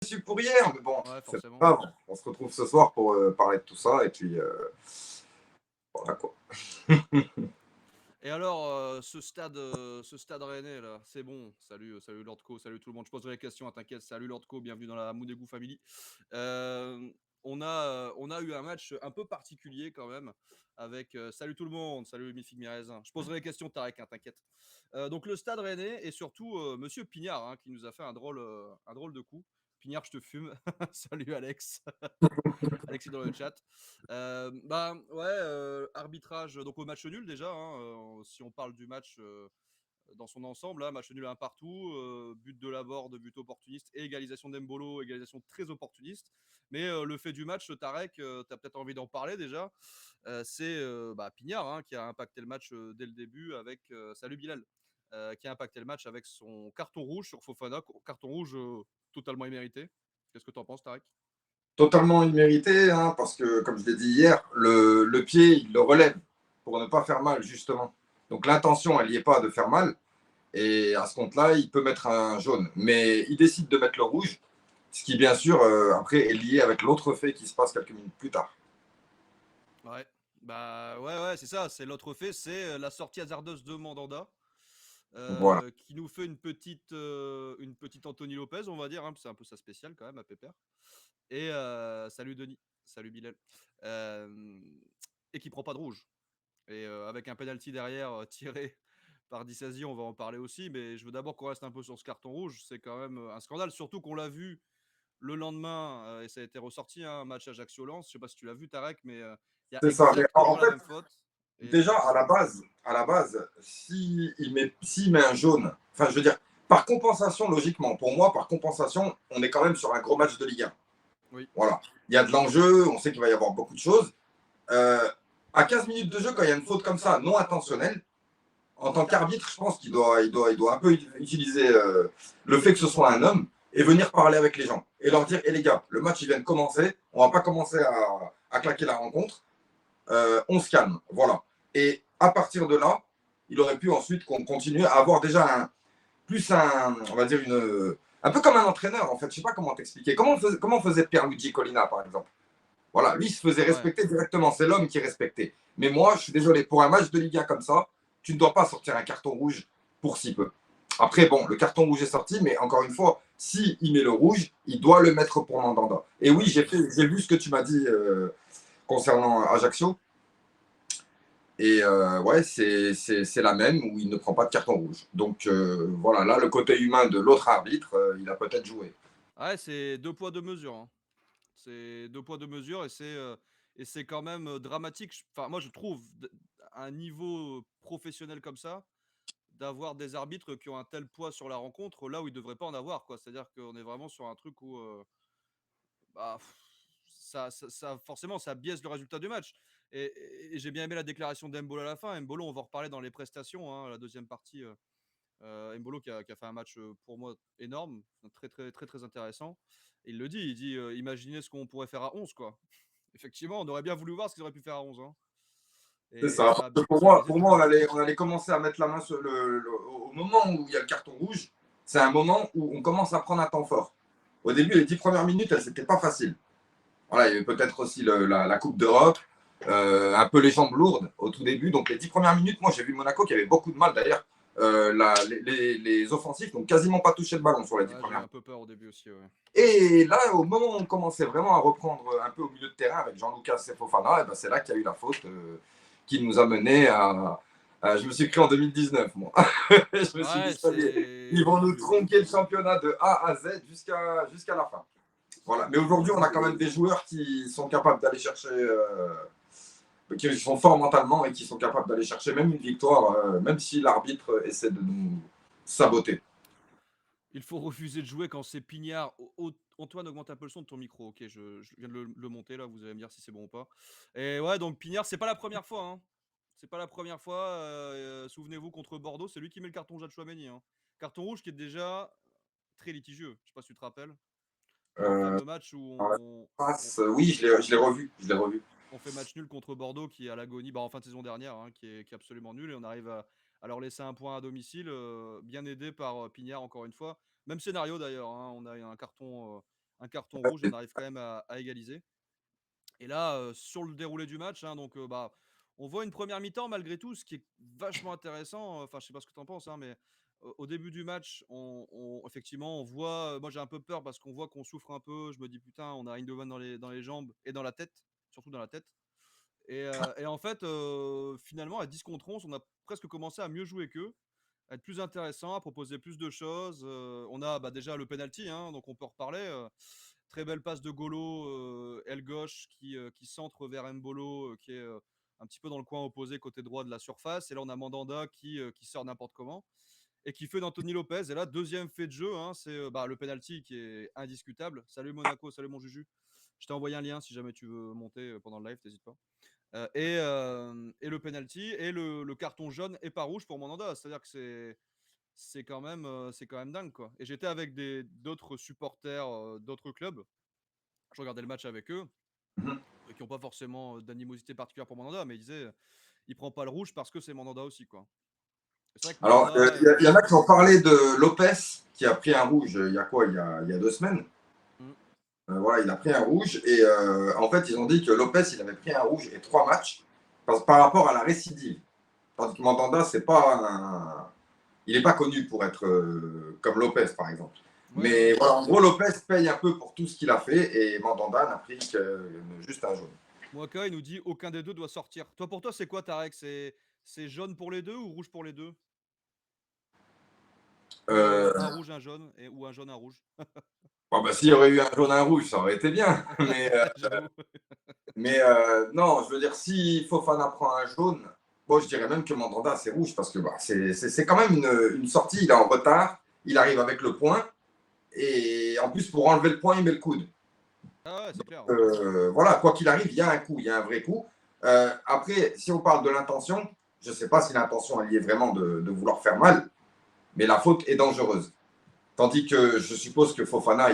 déçu pour hier, mais bon, Ouais, c'est forcément. pas grave. On se retrouve ce soir pour parler de tout ça, et puis voilà quoi. Et alors, ce stade rennais là, c'est bon. Salut, salut Lord Co, salut tout le monde. Je poserai les questions, hein, t'inquiète. Salut Lord Co, bienvenue dans la Moudégou Family. Hem, on a eu un match un peu particulier quand même avec, salut tout le monde, salut Mifig Miraisin. Je poserai les questions Tarek, hein, t'inquiète. Donc le stade rennais et surtout, monsieur Pignard, hein, qui nous a fait un drôle de coup. Pignard, je te fume. Salut Alex. Alexis dans le chat. Bah ouais, arbitrage donc au match nul déjà, hein, si on parle du match dans son ensemble, là, match nul un partout, but de Laborde, but opportuniste et égalisation d'Embolo, égalisation très opportuniste. Mais le fait du match, Tarek, tu as peut-être envie d'en parler déjà. C'est bah, Pignard, hein, qui a impacté le match dès le début avec salut Bilal, qui a impacté le match avec son carton rouge sur Fofana, carton rouge totalement immérité. Qu'est-ce que tu en penses, Tarek? Totalement immérité, hein, parce que, comme je l'ai dit hier, le pied, il le relève pour ne pas faire mal, justement. Donc l'intention, elle n'y est pas de faire mal. Et à ce compte-là, il peut mettre un jaune. Mais il décide de mettre le rouge, ce qui, bien sûr, après, est lié avec l'autre fait qui se passe quelques minutes plus tard. Ouais, bah ouais, ouais, c'est ça. C'est l'autre fait, c'est la sortie hasardeuse de Mandanda, Voilà. qui nous fait une petite Anthony Lopez, on va dire, hein, c'est un peu sa spéciale quand même à Pépère. Et salut Denis, salut Bilal, Euh, et qui prend pas de rouge. Et avec un penalty derrière tiré par Dissasi, on va en parler aussi. Mais je veux d'abord qu'on reste un peu sur ce carton rouge. C'est quand même un scandale, surtout qu'on l'a vu le lendemain, et ça a été ressorti, hein, un match Ajaccio-Lens. Je sais pas si tu l'as vu, Tarek, mais il y a C'est ça. Mais exactement en la fait, même faute. Et déjà, à la base, s'il met un jaune, enfin, je veux dire, par compensation, logiquement, pour moi, par compensation, on est quand même sur un gros match de Ligue 1. oui, Voilà. Il y a de l'enjeu, on sait qu'il va y avoir beaucoup de choses. Euh, à 15 minutes de jeu, quand il y a une faute comme ça, non intentionnelle, en tant qu'arbitre, je pense qu'il doit un peu utiliser le fait que ce soit un homme et venir parler avec les gens et leur dire, les gars, le match il vient de commencer, on va pas commencer à claquer la rencontre, on se calme, voilà. Et à partir de là, il aurait pu ensuite qu'on continue à avoir déjà on va dire un peu comme un entraîneur en fait. Je sais pas comment t'expliquer. Comment faisait Pierluigi Collina par exemple. Voilà, lui il se faisait ouais. respecter directement. C'est l'homme qui est respecté. Mais moi, je suis désolé pour un match de Ligue 1 comme ça, tu ne dois pas sortir un carton rouge pour si peu. Après, bon, le carton rouge est sorti, mais encore une fois, s'il met le rouge, il doit le mettre pour Mandanda. Et oui, Ouais, c'est sûr. j'ai vu ce que tu m'as dit concernant Ajaccio. Et ouais, c'est la même où il ne prend pas de carton rouge. Donc voilà, là, le côté humain de l'autre arbitre, il a peut-être joué. Ouais, c'est deux poids deux mesures, hein. C'est deux poids deux mesures et c'est quand même dramatique. Enfin, moi je trouve à un niveau professionnel comme ça d'avoir des arbitres qui ont un tel poids sur la rencontre là où ils devraient pas en avoir, quoi. C'est-à-dire qu'on est vraiment sur un truc où bah, forcément, ça biaise le résultat du match. Et j'ai bien aimé la déclaration d'Embolo à la fin. Embolo, on va en reparler dans les prestations, hein, la deuxième partie. Embolo qui a fait un match pour moi énorme, très très très très intéressant. Et il le dit, il dit imaginez ce qu'on pourrait faire à 11 quoi. Effectivement, on aurait bien voulu voir ce qu'ils auraient pu faire à 11, hein. C'est Et ça. Pour ça a moi, biaisé le pour truc. moi on allait commencer à mettre la main sur au moment où il y a le carton rouge. C'est un moment où on commence à prendre un temps fort. Au début, les 10 premières minutes, elles n'étaient pas faciles. Voilà, il y avait peut-être aussi la Coupe d'Europe, un peu les jambes lourdes au tout début. Donc les 10 premières minutes, moi j'ai vu Monaco qui avait beaucoup de mal d'ailleurs. Les offensifs n'ont quasiment pas touché le ballon sur les 10 Ouais, j'ai eu premières un minutes. peu peur au début aussi, ouais. Et là, au moment où on commençait vraiment à reprendre un peu au milieu de terrain avec Jean-Lucas et Fofana, et ben c'est là qu'il y a eu la faute qui nous a mené je me suis cru en 2019, moi. Je me suis dit, Ouais, ça y est, c'est. ils vont nous tronquer le championnat de A à Z jusqu'à la fin. Voilà. Mais aujourd'hui, on a quand même des joueurs qui sont capables d'aller chercher, qui sont forts mentalement et qui sont capables d'aller chercher même une victoire, même si l'arbitre essaie de nous saboter. Il faut refuser de jouer quand c'est Pignard. Antoine, augmente un peu le son de ton micro. Ok, je viens de le monter là. Vous allez me dire si c'est bon ou pas. Et ouais, donc Pignard, c'est pas la première fois, hein. C'est pas la première fois. Souvenez-vous contre Bordeaux, c'est lui qui met le carton rouge à Chouameni, hein. Carton rouge qui est déjà très litigieux. Je sais pas si tu te rappelles. Le Euh, fameux match où on, oui, je l'ai revu. Je l'ai revu. on fait match nul contre Bordeaux qui est à l'agonie, bah, en fin de saison dernière, hein, qui est absolument nul. Et on arrive à leur laisser un point à domicile, bien aidé par Pignard encore une fois. Même scénario d'ailleurs, hein, on a un un carton rouge et on arrive quand même à égaliser. Et là, sur le déroulé du match, hein, donc bah, on voit une première mi-temps malgré tout, ce qui est vachement intéressant. Enfin, je sais pas ce que tu en penses, hein, mais au début du match, effectivement, on voit. Moi, j'ai un peu peur parce qu'on voit qu'on souffre un peu. Je me dis putain, on a Eindhoven dans les jambes et dans la tête, surtout dans la tête. Et en fait, finalement, à 10 contre 11, on a presque commencé à mieux jouer qu'eux, à être plus intéressant, à proposer plus de choses. On a bah, déjà le penalty, hein, donc on peut en reparler. Très belle passe de Golo, aile gauche, qui centre vers Mbolo, qui est un petit peu dans le coin opposé, côté droit de la surface. Et là, on a Mandanda qui sort n'importe comment et qui fait d'Anthony Lopez. Et là, deuxième fait de jeu, hein, c'est bah, le penalty qui est indiscutable. Salut Monaco, salut mon Juju. Je t'ai envoyé un lien si jamais tu veux monter pendant le live, n'hésite pas. Et le penalty et le carton jaune et pas rouge pour Mandanda. C'est-à-dire que c'est quand même dingue, quoi. Et j'étais avec d'autres supporters d'autres clubs. Je regardais le match avec eux, Mhm. qui n'ont pas forcément d'animosité particulière pour Mandanda, mais ils disaient il prend pas le rouge parce que c'est Mandanda aussi, quoi. Et c'est vrai que Alors, Mandanda. il y en a qui ont parlé de Lopez, qui a pris un rouge il y a quoi? Il y a 2 semaines. Mm. Voilà, il a pris un rouge. Et en fait, ils ont dit que Lopez, il avait pris un rouge et 3 matchs par rapport à la récidive. Tandis que Mandanda, c'est pas il n'est pas connu pour être comme Lopez, par exemple. Ouais, Mais ouais, voilà, c'est en ça. gros, Lopez paye un peu pour tout ce qu'il a fait et Mandanda n'a pris que juste un jaune. Moaka, il nous dit aucun des deux doit sortir. Toi, pour toi, c'est quoi, Tarek? C'est jaune pour les deux ou rouge pour les deux? Ou Euh, un rouge, un jaune, ou un jaune, un rouge? bon, bah, s'il y aurait eu un jaune, un rouge, ça aurait été bien. Mais, J'avoue. non, je veux dire, si Fofana prend un jaune, bon, je dirais même que Mandanda, c'est rouge parce que bah, c'est quand même une sortie. Il est en retard, il arrive avec le point. Et en plus, pour enlever le point, il met le coude. Ah ouais, c'est clair. Voilà, quoi qu'il arrive, il y a un coup, il y a un vrai coup. Après, si on parle de l'intention, je ne sais pas si l'intention elle y est vraiment de vouloir faire mal, mais la faute est dangereuse. Tandis que je suppose que Fofana,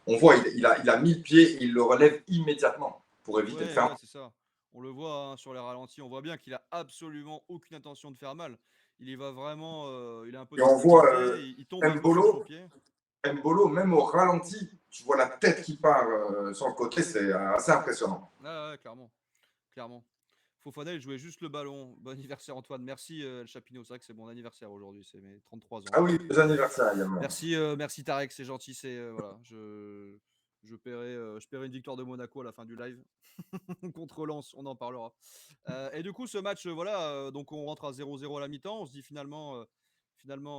on voit, il a mis le pied et il le relève immédiatement pour éviter de Ouais, ouais, faire c'est ça. On le voit hein, sur les ralentis, on voit bien qu'il a absolument aucune intention de faire mal. Il y va vraiment, il est un peu mal. Et on voit déstabilisé, il tombe un peu sur son Mbolo, pied. Mbolo, même au ralenti, tu vois la tête qui part sur le côté, c'est assez impressionnant. Ah ouais, clairement, clairement. Fofana, il jouait juste le ballon. Bon anniversaire Antoine. Merci El Chapino, c'est vrai que c'est mon anniversaire aujourd'hui, c'est mes 33 ans. Ah oui, les anniversaires également. Merci Tarek, c'est gentil, voilà, je paierai une victoire de Monaco à la fin du live contre Lens, on en parlera. Et du coup, ce match, voilà, donc on rentre à 0-0 à la mi-temps. On se dit finalement,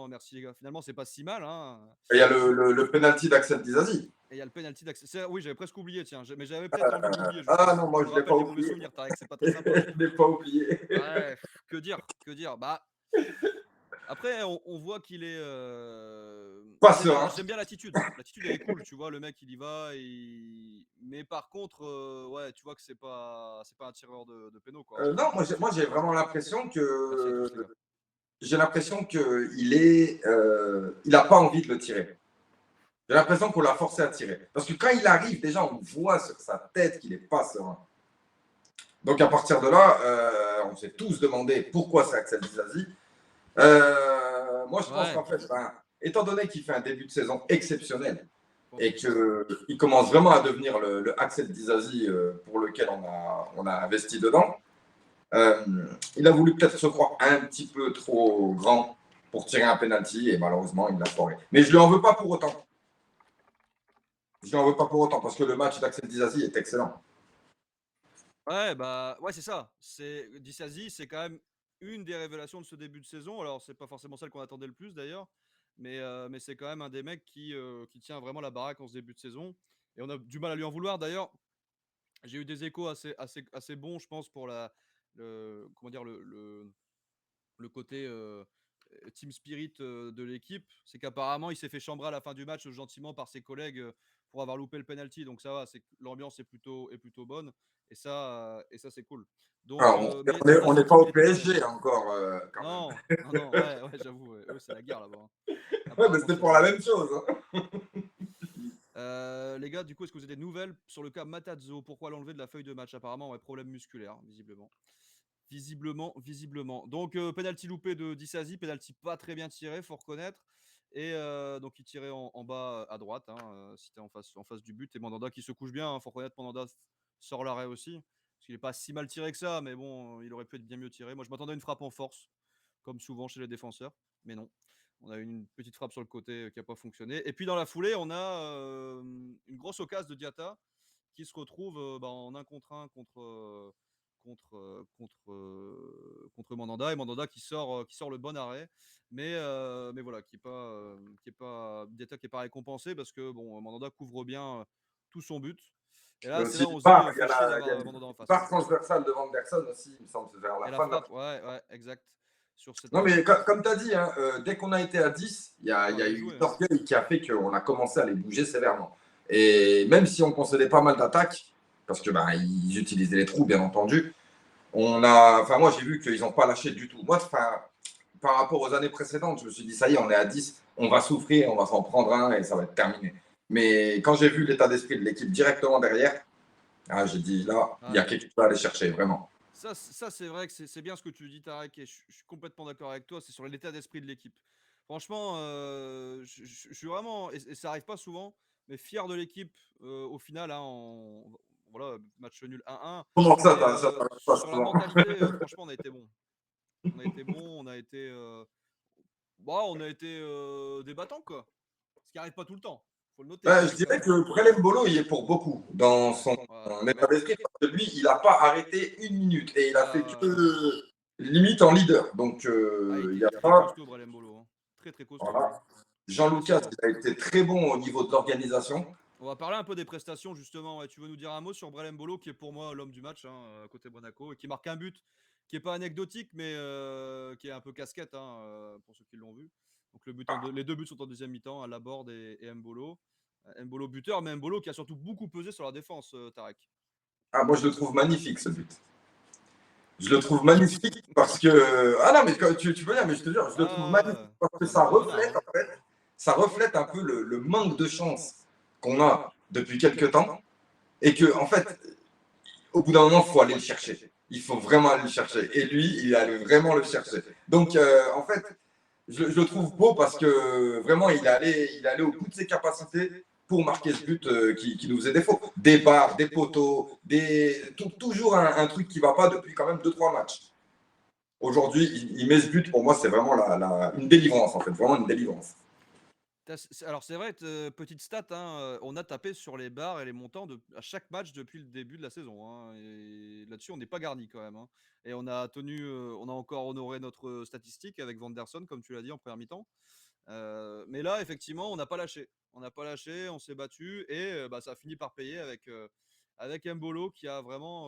merci les gars. Finalement, c'est pas si mal, hein. Et il y a le penalty d'Axel Dizazi. Et il y a le penalty d'accès. Oui, j'avais presque oublié, tiens. Mais j'avais peut-être envie de l'oublier, Ah justement. non, moi Tu me je ne l'ai pas rappelles des mauvais oublié. souvenirs, Tarek, c'est pas très sympa. Je ne l'ai pas oublié. Ouais, que dire, que dire. Bah, après, on voit qu'il est. Pas J'aime bien, serein. j'aime bien l'attitude. L'attitude, elle est cool, tu vois. Le mec, il y va. Mais par contre, ouais, tu vois que c'est pas un tireur de pénaux, quoi. Non, moi C'est moi, j'ai plutôt un vraiment joueur. l'impression Merci à tous, les que gars. il a pas envie de le tirer. J'ai l'impression qu'on l'a forcé à tirer. Parce que quand il arrive, déjà, on voit sur sa tête qu'il n'est pas serein. Donc à partir de là, on s'est tous demandé pourquoi c'est Axel Dizazi. Moi, je pense Ouais, qu'en fait, ben, étant donné qu'il fait un début de saison exceptionnel je pense et aussi, ouais. qu'il commence vraiment à devenir le Axel Dizazi pour lequel on a investi dedans, euh, il a voulu peut-être se croire un petit peu trop grand pour tirer un penalty et malheureusement, il l'a foiré. Mais je ne lui en veux pas pour autant. Je ne lui en veux pas pour autant parce que le match d'Axel Dizazi est excellent. Ouais, bah, ouais, c'est ça. Disasi, c'est quand même une des révélations de ce début de saison. Alors, c'est pas forcément celle qu'on attendait le plus d'ailleurs, mais c'est quand même un des mecs qui tient vraiment la baraque en ce début de saison. Et on a du mal à lui en vouloir. D'ailleurs, j'ai eu des échos assez bons, je pense, pour comment dire, le côté team spirit de l'équipe. C'est qu'apparemment, il s'est fait chambrer à la fin du match gentiment par ses collègues pour avoir loupé le penalty. Donc ça va, l'ambiance est plutôt bonne. Et ça c'est cool. Donc, Alors, mais on n'est pas l'attitude au était bonne. PSG encore, quand même. Non, non, non, ouais, ouais, j'avoue. Ouais. Eux, c'est la guerre là-bas, hein. Ouais, mais Apparemment, c'était c'est la pour la guerre. même chose. Hein. Les gars, du coup, est-ce que vous avez des nouvelles sur le cas Matazzo? Pourquoi l'enlever de la feuille de match? Apparemment, ouais, problème musculaire, visiblement. Visiblement. Donc, penalty loupé de Disasi, penalty pas très bien tiré, faut reconnaître. Et donc il tirait en bas à droite, hein, si tu es en face du but. Et Mandanda qui se couche bien, hein, faut reconnaître, Mandanda sort l'arrêt aussi. Parce qu'il est pas si mal tiré que ça, mais bon, il aurait pu être bien mieux tiré. Moi, je m'attendais à une frappe en force, comme souvent chez les défenseurs, mais non. On a eu une petite frappe sur le côté qui a pas fonctionné. Et puis dans la foulée, on a une grosse occasion de Diatta qui se retrouve en 1 contre 1 contre Mandanda, et Mandanda qui sort le bon arrêt, mais voilà, qui est pas Diatta, qui est pas récompensé parce que bon, Mandanda couvre bien tout son but. Et Il y a là, c'est aussi là une on se dit part, fait chier il y a d'avoir une Mandanda en face. part transversale de Vanderson aussi, il me semble, c'est vers la Et la fin de la. frappe, ouais, ouais, exact. Sur cette Non, mais frappe. comme tu as dit, hein, dès qu'on a été à 10, il Ah, y a bien eu joué, hein. l'orgueil qui a fait qu'on a commencé à les bouger sévèrement. Et même si on concédait pas mal d'attaques, parce que ils utilisaient les trous, bien entendu, enfin, moi j'ai vu qu'ils n'ont pas lâché du tout. Moi, enfin, par rapport aux années précédentes, je me suis dit, ça y est, on est à 10, on va souffrir, on va s'en prendre un et ça va être terminé. Mais quand j'ai vu l'état d'esprit de l'équipe directement derrière, j'ai dit, là, il y Ah, a quelque chose à aller chercher, vraiment. ça c'est vrai que c'est bien ce que tu dis, Tarek, et je suis complètement d'accord avec toi. C'est sur l'état d'esprit de l'équipe. Franchement, je suis vraiment, et ça arrive pas souvent, mais fier de l'équipe au final, hein, voilà, match nul 1-1. Comment ça, Mais ça t'arrive pas sur la souvent? mentalité, franchement, on a été bon. On a été bon, on a été débattant, quoi. Ce qui arrive pas tout le temps. Faut le noter, Je Tarek, quand dirais même, que hein. Prelem Bolo, il est pour beaucoup dans Ouais, son ouais, état d'esprit, parce que lui, il n'a pas arrêté une minute et il a fait ah, ouais. que limite en leader. Donc, Ah, il n'y a il était pas. costaud, Brelem Bolo, hein. Très très costaud, hein. Voilà. Après, Jean-Lucas, sinon, il a été très bon au niveau de l'organisation. on va parler un peu des prestations, justement. Ouais, tu veux nous dire un mot sur Brelem Bolo, qui est pour moi l'homme du match, hein, côté Monaco, et qui marque un but qui est pas anecdotique, mais qui est un peu casquette, hein, pour ceux qui l'ont vu. Donc les deux buts sont en deuxième mi-temps, à Laborde et Mbolo. Mbolo buteur, mais Mbolo qui a surtout beaucoup pesé sur la défense, Tarek. Moi, je le trouve magnifique, ce but. Je le trouve magnifique parce que. Ah non, mais tu veux dire, mais je te jure, je le trouve magnifique Ah, parce que c'est un but de renard, reflète, hein. en fait, ça reflète un peu le manque de chance qu'on a depuis quelques temps. Et que, en fait, au bout d'un moment, il faut aller le chercher. Il faut vraiment aller le chercher. Et lui, il allait vraiment le chercher. Donc, en fait, je le trouve beau parce que vraiment, il est allé au bout de ses capacités pour marquer ce but qui nous faisait défaut. Des barres, des poteaux, toujours un truc qui ne va pas depuis quand même 2 3 matchs. Aujourd'hui, il met ce but. Pour moi, c'est vraiment une délivrance, en fait. Vraiment une délivrance. Alors c'est vrai, petite stat, hein, on a tapé sur les barres et les montants à chaque match depuis le début de la saison, hein, et là-dessus on n'est pas garni quand même, hein. Et on a encore honoré notre statistique avec Vanderson, comme tu l'as dit en première mi-temps. Mais là, effectivement, on n'a pas lâché. On n'a pas lâché, on s'est battu, et ça a fini par payer avec Mbolo qui a vraiment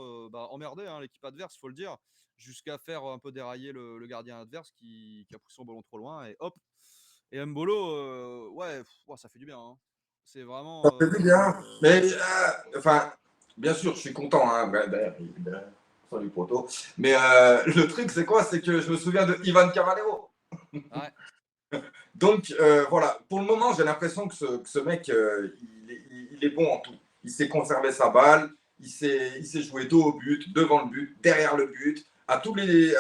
emmerdé, hein, l'équipe adverse, faut le dire, jusqu'à faire un peu dérailler le gardien adverse qui a pris son ballon trop loin, et hop. Et Mbolo, ouais, ouais, ça fait du bien, hein. C'est Ça vraiment. fait du bien. Mais, enfin, bien sûr, je suis content. Hein. D'ailleurs, sur du poteau. Mais le truc, c'est quoi? C'est que je me souviens de Ivan Cavallero. Ouais. Donc, voilà. Pour le moment, j'ai l'impression que ce mec, il est bon en tout. Il sait conserver sa balle. Il sait jouer dos au but, devant le but, derrière le but. À tous les,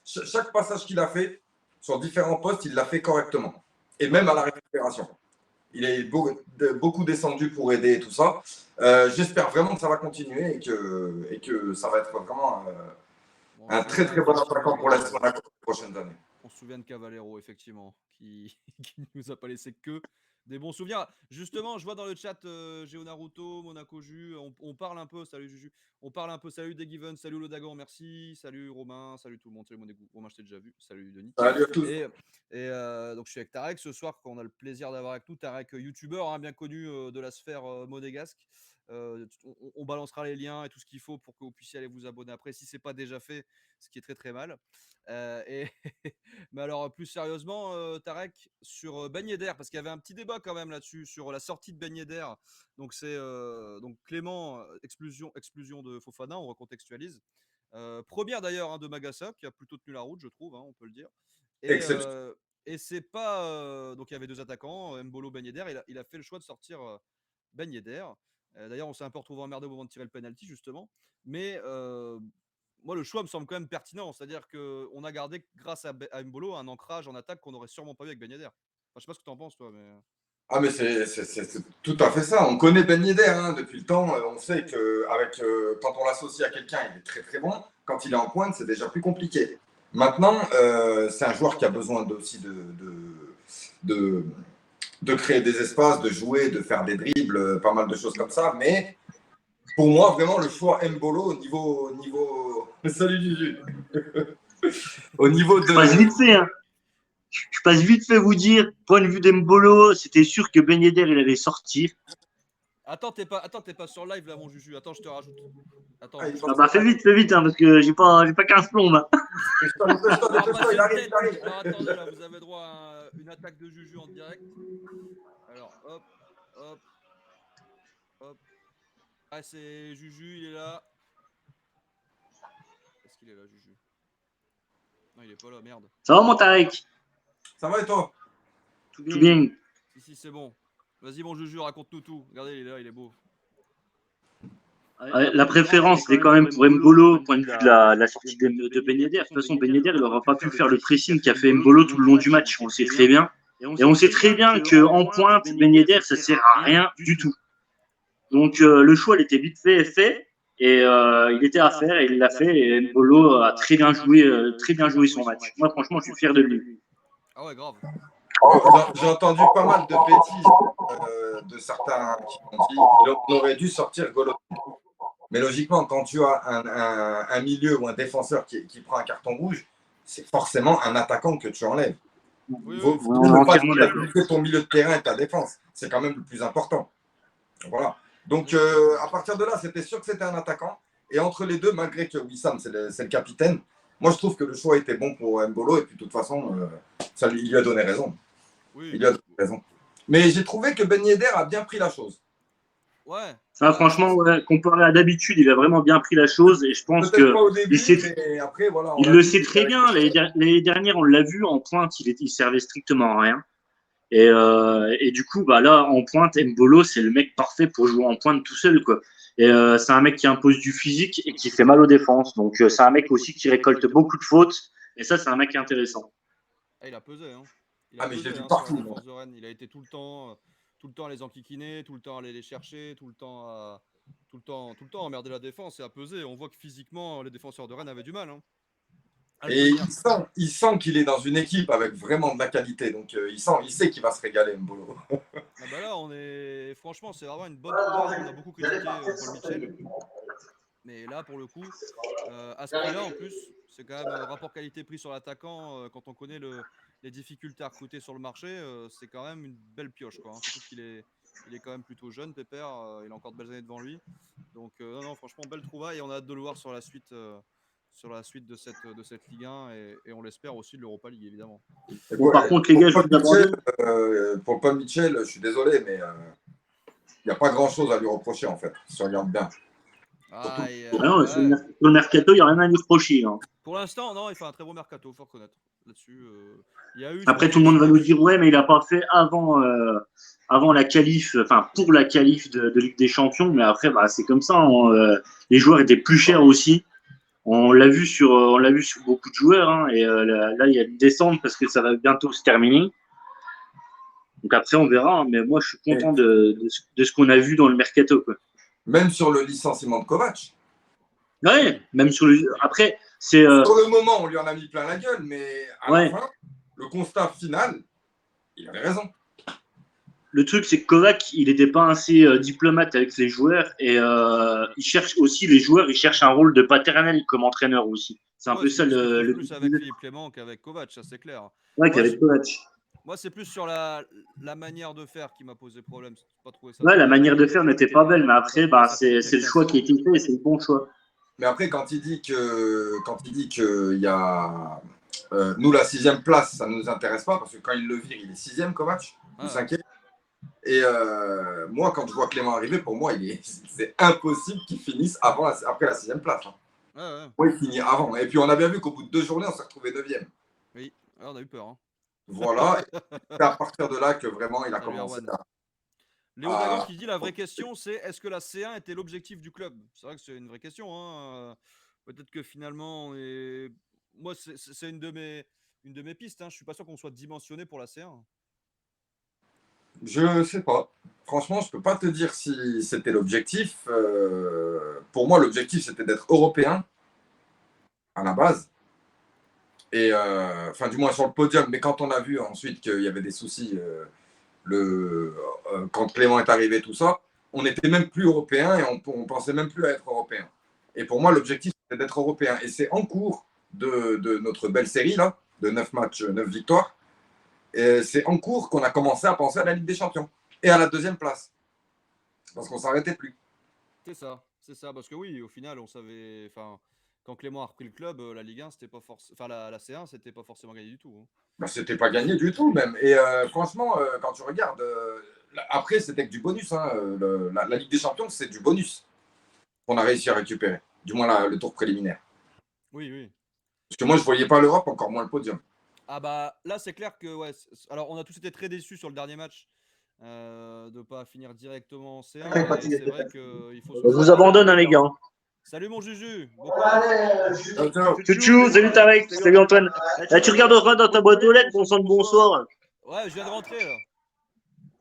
chaque passage qu'il a fait sur différents postes, il l'a fait correctement. Et Ouais, même à la ouais. récupération. Il est beaucoup descendu pour aider et tout ça. J'espère vraiment que ça va continuer et que ça va être vraiment Bon, on se un très souvient très bon effectivement attaquant pour la de. Monaco les prochaines années. On se souvient de Cavallero, effectivement, qui nous a pas laissé que des bons souvenirs. Justement, je vois dans le chat Géo Naruto, Monaco Jus, on parle un peu, salut Juju, on parle un peu, salut Degiven, salut Lodagon, merci, salut Romain, salut tout le monde, salut Monégou, Romain, je t'ai déjà vu, salut Denis. Salut à tous. Et, donc je suis avec Tarek ce soir, qu'on a le plaisir d'avoir avec nous, Tarek, youtubeur, hein, bien connu de la sphère monégasque. On balancera les liens et tout ce qu'il faut pour que vous puissiez aller vous abonner après, si c'est pas déjà fait, ce qui est très très mal. Et mais alors, plus sérieusement, Tarek, sur Ben Yedder, parce qu'il y avait un petit débat quand même là-dessus, sur la sortie de Ben Yedder. Donc, c'est donc Clément, exclusion de Fofana, on recontextualise. Première d'ailleurs, hein, de Magassa, qui a plutôt tenu la route, je trouve, hein, on peut le dire. Et, Exception. euh, et c'est pas. Donc, il y avait deux attaquants, Mbolo, Ben Yedder. Il a fait le choix de sortir Ben Yedder. D'ailleurs, on s'est un peu retrouvé emmerdé au moment de tirer le penalty, justement. Mais moi, le choix me semble quand même pertinent. C'est-à-dire qu'on a gardé, grâce à Mbolo, un ancrage en attaque qu'on n'aurait sûrement pas eu avec Ben Yedder. je sais pas ce que tu en penses, toi, mais. Ah, mais c'est tout à fait ça. On connaît Ben Yedder hein, depuis le temps. On sait que quand on l'associe à quelqu'un, il est très très bon. Quand il est en pointe, c'est déjà plus compliqué. Maintenant, c'est un joueur qui a besoin aussi de, de créer des espaces, de jouer, de faire des dribbles, pas mal de choses comme ça. Mais pour moi, vraiment, le choix Mbolo Salut Juju. Au niveau Je passe vite de. fait, hein. Je passe vite fait vous dire, point de vue d'Embolo, c'était sûr que Ben Yedder, il allait sortir. Attends, t'es pas sur live là, mon Juju. Attends, je te rajoute. Attends, Ah, il est bouge Ah pas. bah fais vite, hein, parce que j'ai pas 15 plombes. Hein. On va passer il une arrive, tête. il arrive. Alors attendez, là, vous avez droit à une attaque de Juju en direct. Alors, hop, hop, hop. Ah, c'est Juju, il est là. Est-ce qu'il est là, Juju? Non, il est pas là, merde. Ça va, mon Tarek? Ça va et toi? Tout bien. Si, c'est bon. Vas-y, mon Juju, raconte-nous tout. Regardez, il est là, il est beau. La préférence, c'est quand même pour Mbolo, point de vue de la sortie de Ben Yedder. De toute façon, Ben Yedder, il n'aura pas pu faire le pressing qu'a fait Mbolo tout le long du match. On le sait très bien. Et on sait très bien qu'en pointe, Ben Yedder, ça ne sert à rien du tout. Donc, le choix, il était vite fait. Et il était à faire et il l'a fait. Et Mbolo a très bien joué son match. Moi, franchement, je suis fier de lui. Ah ouais, grave. J'ai entendu pas mal de bêtises de certains qui ont dit qu'il aurait dû sortir Golovin. Mais logiquement, quand tu as un milieu ou un défenseur qui prend un carton rouge, c'est forcément un attaquant que tu enlèves. Oui, Faut ne pas sacrifier ton milieu de terrain et ta défense. C'est quand même le plus important. Voilà. Donc, à partir de là, c'était sûr que c'était un attaquant. Et entre les deux, malgré que Wissam, c'est le capitaine, moi, je trouve que le choix était bon pour Mbolo. Et puis, de toute façon, il lui a donné raison. Oui. Il lui a donné raison. Mais j'ai trouvé que Ben Yedder a bien pris la chose. Ouais. Ça, franchement, ouais, comparé à d'habitude, il a vraiment bien pris la chose. Et je pense que pas au début, mais après, voilà, il le sait très bien. L'année dernière, on l'a vu en pointe, il servait strictement à rien. Et du coup, bah là, en pointe, Mbolo, c'est le mec parfait pour jouer en pointe tout seul, quoi. Et c'est un mec qui impose du physique et qui fait mal aux défenses. Donc, c'est un mec aussi qui récolte beaucoup de fautes. Et ça, c'est un mec intéressant. Ah, il a pesé, hein. mais j'ai vu Sur partout. la défense de Rennes. Il a été tout le temps à les enquiquiner, tout le temps à aller les chercher, tout le temps à emmerder la défense et à peser. On voit que physiquement, les défenseurs de Rennes avaient du mal. Hein, Et il sent qu'il est dans une équipe avec vraiment de la qualité. Donc, il sait qu'il va se régaler, Mbolo. Ah bah là, franchement, c'est vraiment une bonne trouvaille. On a beaucoup critiqué Paul Mitchell. Mais là, pour le coup, à ce prix-là, en plus, c'est quand même un rapport qualité-prix sur l'attaquant. Quand on connaît les difficultés à recruter sur le marché, c'est quand même une belle pioche, quoi. Hein. Surtout qu'il est quand même plutôt jeune, Pépère. Il a encore de belles années devant lui. Donc, non, franchement, belle trouvaille. Et on a hâte de le voir sur la suite, de cette Ligue 1. Et on l'espère aussi de l'Europa League, évidemment. Bon, par contre, les gars, je vous abandonne. Pour Paul Mitchell, je suis désolé, mais il n'y a pas grand-chose à lui reprocher, en fait, si on regarde bien. Non, sur le mercato, il n'y a rien à lui reprocher. Hein. Pour l'instant, non, il fait un très beau mercato, faut reconnaître. Là-dessus, il y a eu. Après, tout le monde va nous dire ouais, mais il n'a pas fait avant la qualif, enfin pour la qualif de Ligue des Champions. Mais après, bah, c'est comme ça. Hein, les joueurs étaient plus chers aussi. On l'a vu sur beaucoup de joueurs. Hein, et là, il y a une descente parce que ça va bientôt se terminer. Donc après, on verra. Hein, mais moi, je suis content de ce qu'on a vu dans le mercato. Quoi. Même sur le licenciement de Kovac. Ouais, même sur le. Après, c'est. Sur le moment, on lui en a mis plein la gueule, mais à la fin, le constat final, il avait raison. Le truc, c'est que Kovac, il n'était pas assez diplomate avec les joueurs et il cherche aussi, les joueurs, ils cherchent un rôle de paternel comme entraîneur aussi. C'est un peu ça le. Plus avec Philippe Clément qu'avec Kovac, ça c'est clair. Ouais, qu'avec Kovac. Moi, c'est plus sur la manière de faire qui m'a posé problème. Pas trouvé ça ouais, la manière de faire n'était pas belle, mais après, bah, c'est le choix qui a été fait, c'est le bon choix. Mais après, quand il dit qu'il y a nous la 6e place, ça ne nous intéresse pas parce que quand il le vire, il est 6e Kovac ou 5e. Et moi, quand je vois Clément arriver, pour moi, c'est impossible qu'il finisse après la 6e place. Hein. Moi, il finit avant. Et puis, on a bien vu qu'au bout de 2 journées, on s'est retrouvé 9e. Oui, on a eu peur. Hein. Voilà. C'est à partir de là que vraiment, il a commencé à. Léo Dagan qui dit la vraie question, c'est est-ce que la C1 était l'objectif du club? C'est vrai que c'est une vraie question. Hein. Peut-être que finalement, moi, c'est une de mes pistes. Hein. Je suis pas sûr qu'on soit dimensionné pour la C1. Je sais pas. Franchement, je peux pas te dire si c'était l'objectif. Pour moi, l'objectif, c'était d'être européen à la base. Et enfin, du moins sur le podium. Mais quand on a vu ensuite qu'il y avait des soucis, quand Clément est arrivé, tout ça, on n'était même plus européen et on pensait même plus à être européen. Et pour moi, l'objectif, c'était d'être européen. Et c'est en cours de notre belle série, là, de 9 matchs, 9 victoires. Et c'est en cours qu'on a commencé à penser à la Ligue des Champions et à la deuxième place. Parce qu'on s'arrêtait plus. C'est ça, parce que oui, au final, on savait. Enfin, quand Clément a repris le club, la Ligue 1, c'était pas forcément. Enfin, la C1, c'était pas forcément gagné du tout, hein. Ben, c'était pas gagné du tout, même. Et franchement, quand tu regardes, après, c'était que du bonus. Hein, la Ligue des Champions, c'est du bonus qu'on a réussi à récupérer. Du moins, le tour préliminaire. Oui, oui. Parce que moi, je voyais pas l'Europe, encore moins le podium. Ah bah là, c'est clair que ouais. Alors, on a tous été très déçus sur le dernier match de pas finir directement en C1, mais c'est vrai qu'il faut se Je vous abandonne, hein, les gars. Salut mon Juju. Bon courage. Ciao, ciao. Tchou, salut Tarek, salut Antoine. Là, tu regarderas dans ta boîte aux lettres, bon sang de bonsoir. Ouais, je viens de rentrer là.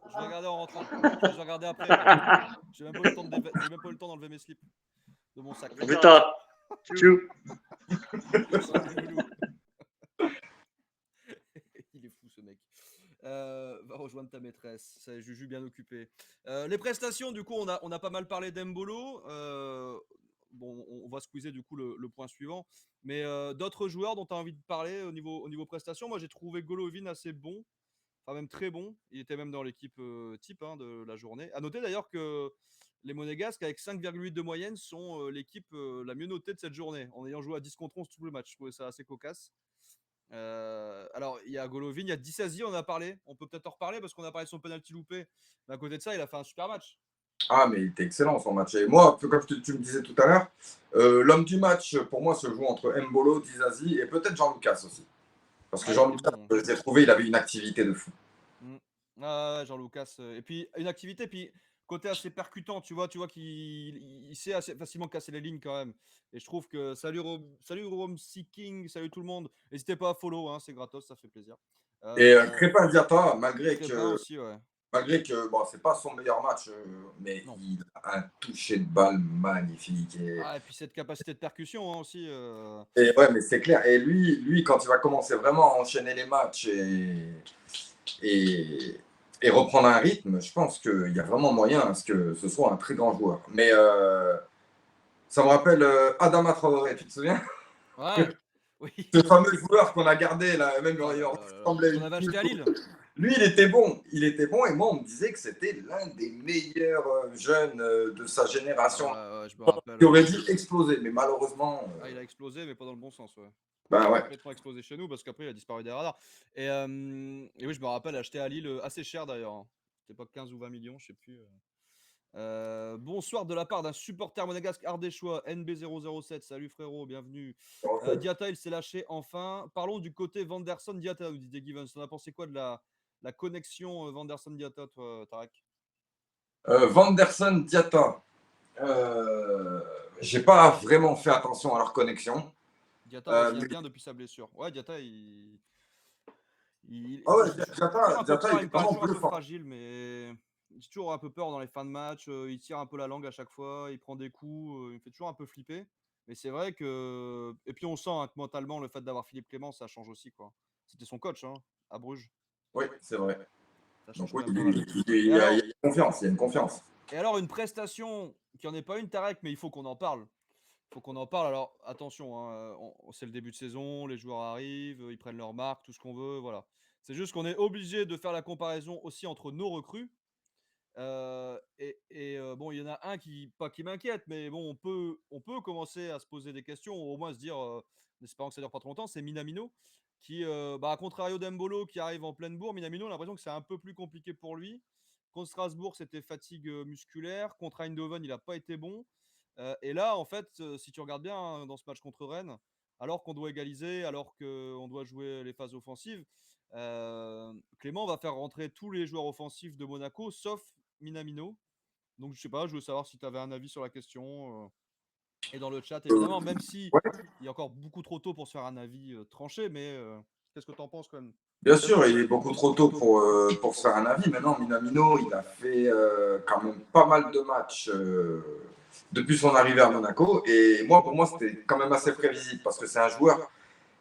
Je vais regarder en rentrant. Enfin, je vais regarder après. Là. J'ai même pas eu le temps d'enlever mes slips de mon sac. Putain, tchou. Il est fou ce mec. Va rejoindre ta maîtresse. C'est Juju bien occupé. Les prestations, du coup, on a pas mal parlé d'Embolo. Bon, on va squeezer du coup le point suivant. Mais d'autres joueurs dont tu as envie de parler au niveau prestations, moi j'ai trouvé Golovin assez bon. Enfin, même très bon. Il était même dans l'équipe type hein, de la journée. À noter d'ailleurs que les Monégasques, avec 5,8 de moyenne, sont l'équipe la mieux notée de cette journée, en ayant joué à 10 contre 11 tout le match. Je trouvais ça assez cocasse. Alors, il y a Golovin, il y a Dissasi, on en a parlé. On peut peut-être en reparler parce qu'on a parlé de son penalty loupé. Mais à côté de ça, il a fait un super match. Ah, mais il était excellent son match. Et moi, comme tu me disais tout à l'heure, l'homme du match, pour moi, se joue entre Mbolo, Dizazi et peut-être Jean-Lucas aussi. Parce que Jean-Lucas, bon. j'ai trouvé, il avait une activité de fou. Jean-Lucas. Et puis, une activité, puis côté assez percutant, tu vois qu'il sait assez facilement casser les lignes quand même. Et je trouve que salut Rome Seeking, salut tout le monde. N'hésitez pas à follow, hein, c'est gratos, ça fait plaisir. Et Crépin Diatta, malgré Crépin aussi, ouais. bon, c'est pas son meilleur match, mais Non. il a un toucher de balle magnifique. Et puis cette capacité de percussion hein, aussi. Et ouais, mais c'est clair. Et lui, quand il va commencer vraiment à enchaîner les matchs et, et reprendre un rythme, je pense qu'il y a vraiment moyen à ce que ce soit un très grand joueur. Mais ça me rappelle Adama Traoré, tu te souviens? Ouais, oui. Ce fameux joueur qu'on a gardé, là, même il ressemblait. On avait acheté à Lille. Lui, il était bon. Et moi, on me disait que c'était l'un des meilleurs jeunes de sa génération. Je me rappelle. Qui aurait dû exploser, mais malheureusement. Il a explosé, mais pas dans le bon sens, ouais. Bah ouais. Complètement explosé chez nous parce qu'après il a disparu des radars. Et oui, je me rappelle acheté à Lille assez cher d'ailleurs. Hein. C'était pas 15 ou 20 millions, je sais plus. Bonsoir de la part d'un supporter monégasque ardéchois, NB007. Salut frérot, bienvenue. Diatta, il s'est lâché enfin. Parlons du côté Vanderson Diatta, nous dit Givens. On a pensé quoi de la connexion Vanderson Diatta, toi, Tarek? Vanderson Diatta. J'ai pas vraiment fait attention à leur connexion. Diatta revient bien depuis sa blessure. Ouais, Diatta, Ah ouais, Diatta, il est toujours un peu fragile, mais j'ai toujours un peu peur dans les fins de match. Il tire un peu la langue à chaque fois, il prend des coups, il me fait toujours un peu flipper. Mais c'est vrai que. Et puis on sent hein, que mentalement, le fait d'avoir Philippe Clément, ça change aussi. Quoi. C'était son coach hein, à Bruges. Oui, c'est vrai. Ça change Donc, quand même pas mal. Il y a une confiance, il y a une confiance. Et alors, une prestation qui n'en est pas une, Tarek, mais il faut qu'on en parle. Il faut qu'on en parle. Alors, attention, hein, c'est le début de saison, les joueurs arrivent, ils prennent leur marque, tout ce qu'on veut, voilà. C'est juste qu'on est obligé de faire la comparaison aussi entre nos recrues. Bon, il y en a un pas qui m'inquiète, mais bon, on peut commencer à se poser des questions, ou au moins se dire, en espérant que ça dure pas trop longtemps, c'est Minamino, qui, à contrario d'Embolo qui arrive en pleine bourre, Minamino, on a l'impression que c'est un peu plus compliqué pour lui. Contre Strasbourg, c'était fatigue musculaire. Contre Eindhoven, il n'a pas été bon. Et là, en fait, si tu regardes bien hein, dans ce match contre Rennes, alors qu'on doit égaliser, alors qu'on doit jouer les phases offensives, Clément va faire rentrer tous les joueurs offensifs de Monaco, sauf Minamino. Donc, je sais pas, je veux savoir si tu avais un avis sur la question. Et dans le chat, évidemment, même si il est encore beaucoup trop tôt pour se faire un avis tranché, mais qu'est-ce que tu en penses quand même? Bien sûr, il est beaucoup trop tôt pour se faire un avis. Maintenant, Minamino, il a fait quand même pas mal de matchs depuis son arrivée à Monaco. Et moi, pour moi, c'était quand même assez prévisible parce que c'est un joueur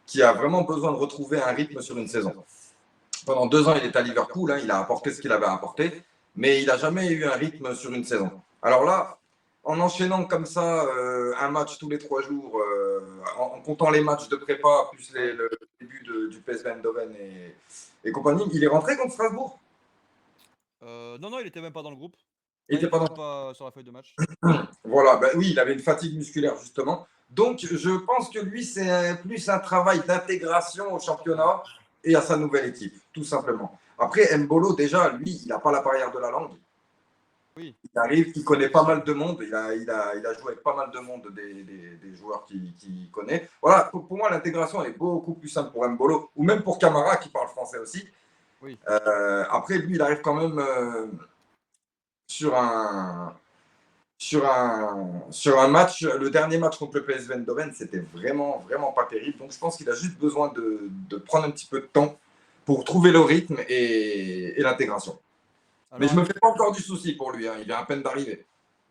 qui a vraiment besoin de retrouver un rythme sur une saison. Pendant 2 ans, il est à Liverpool, hein, il a apporté ce qu'il avait apporté, mais il n'a jamais eu un rythme sur une saison. Alors là, en enchaînant comme ça un match tous les 3 jours, en comptant les matchs de prépa, plus le début du PSV Eindhoven et compagnie, il est rentré contre Strasbourg. Non, il était même pas dans le groupe. Il Enfin, il était était pas même dans... pas sur la feuille de match. Voilà, ben oui, il avait une fatigue musculaire justement. Donc, je pense que lui, c'est plus un travail d'intégration au championnat et à sa nouvelle équipe, tout simplement. Après, Mbolo, déjà, lui, il n'a pas la barrière de la langue. Oui. Il arrive, il connaît pas mal de monde. Il a joué avec pas mal de monde, des joueurs qu'il connaît. Voilà, pour moi, l'intégration est beaucoup plus simple pour Mbolo, ou même pour Camara, qui parle français aussi. Oui. Après, lui, il arrive quand même sur un match, le dernier match contre le PSV Eindhoven, c'était vraiment, vraiment pas terrible. Donc, je pense qu'il a juste besoin de prendre un petit peu de temps pour trouver le rythme et l'intégration. Mais Alors, je me fais pas encore du souci pour lui, hein. Il vient à peine d'arriver.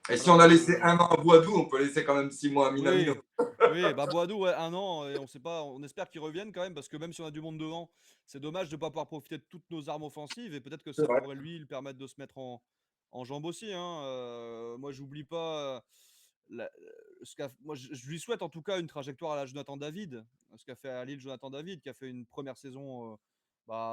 Et si alors, on a laissé 1 an à Boadou, on peut laisser quand même 6 mois à Minamino. oui. Oui, bah Boadou, ouais, 1 an, et on sait pas, on espère qu'il revienne quand même, parce que même si on a du monde devant, c'est dommage de ne pas pouvoir profiter de toutes nos armes offensives, et peut-être que C'est ça vrai. pourrait lui permettre de se mettre en jambes aussi, hein. Moi, j'oublie pas moi, je lui souhaite en tout cas une trajectoire à la Jonathan David, ce qu'a fait à Lille Jonathan David, qui a fait une première saison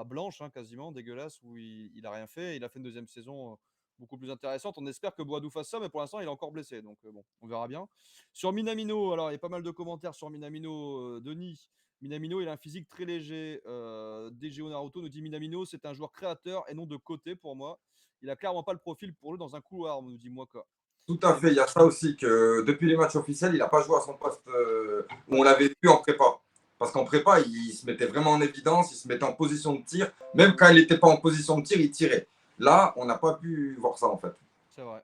blanche, hein, quasiment dégueulasse, où il a rien fait. Il a fait une deuxième saison beaucoup plus intéressante. On espère que Boadou fasse ça, mais pour l'instant, il est encore blessé, donc bon, on verra bien. Sur Minamino, alors il y a pas mal de commentaires sur Minamino. Denis, Minamino, il a un physique très léger. DGO Naruto nous dit Minamino, c'est un joueur créateur et non de côté pour moi. Il a clairement pas le profil pour jouer dans un couloir, nous dit Moika. Tout à fait. Il y a ça aussi que depuis les matchs officiels, il n'a pas joué à son poste où on l'avait vu en prépa. Parce qu'en prépa, il se mettait vraiment en évidence, il se mettait en position de tir. Même quand il n'était pas en position de tir, il tirait. Là, on n'a pas pu voir ça en fait. C'est vrai.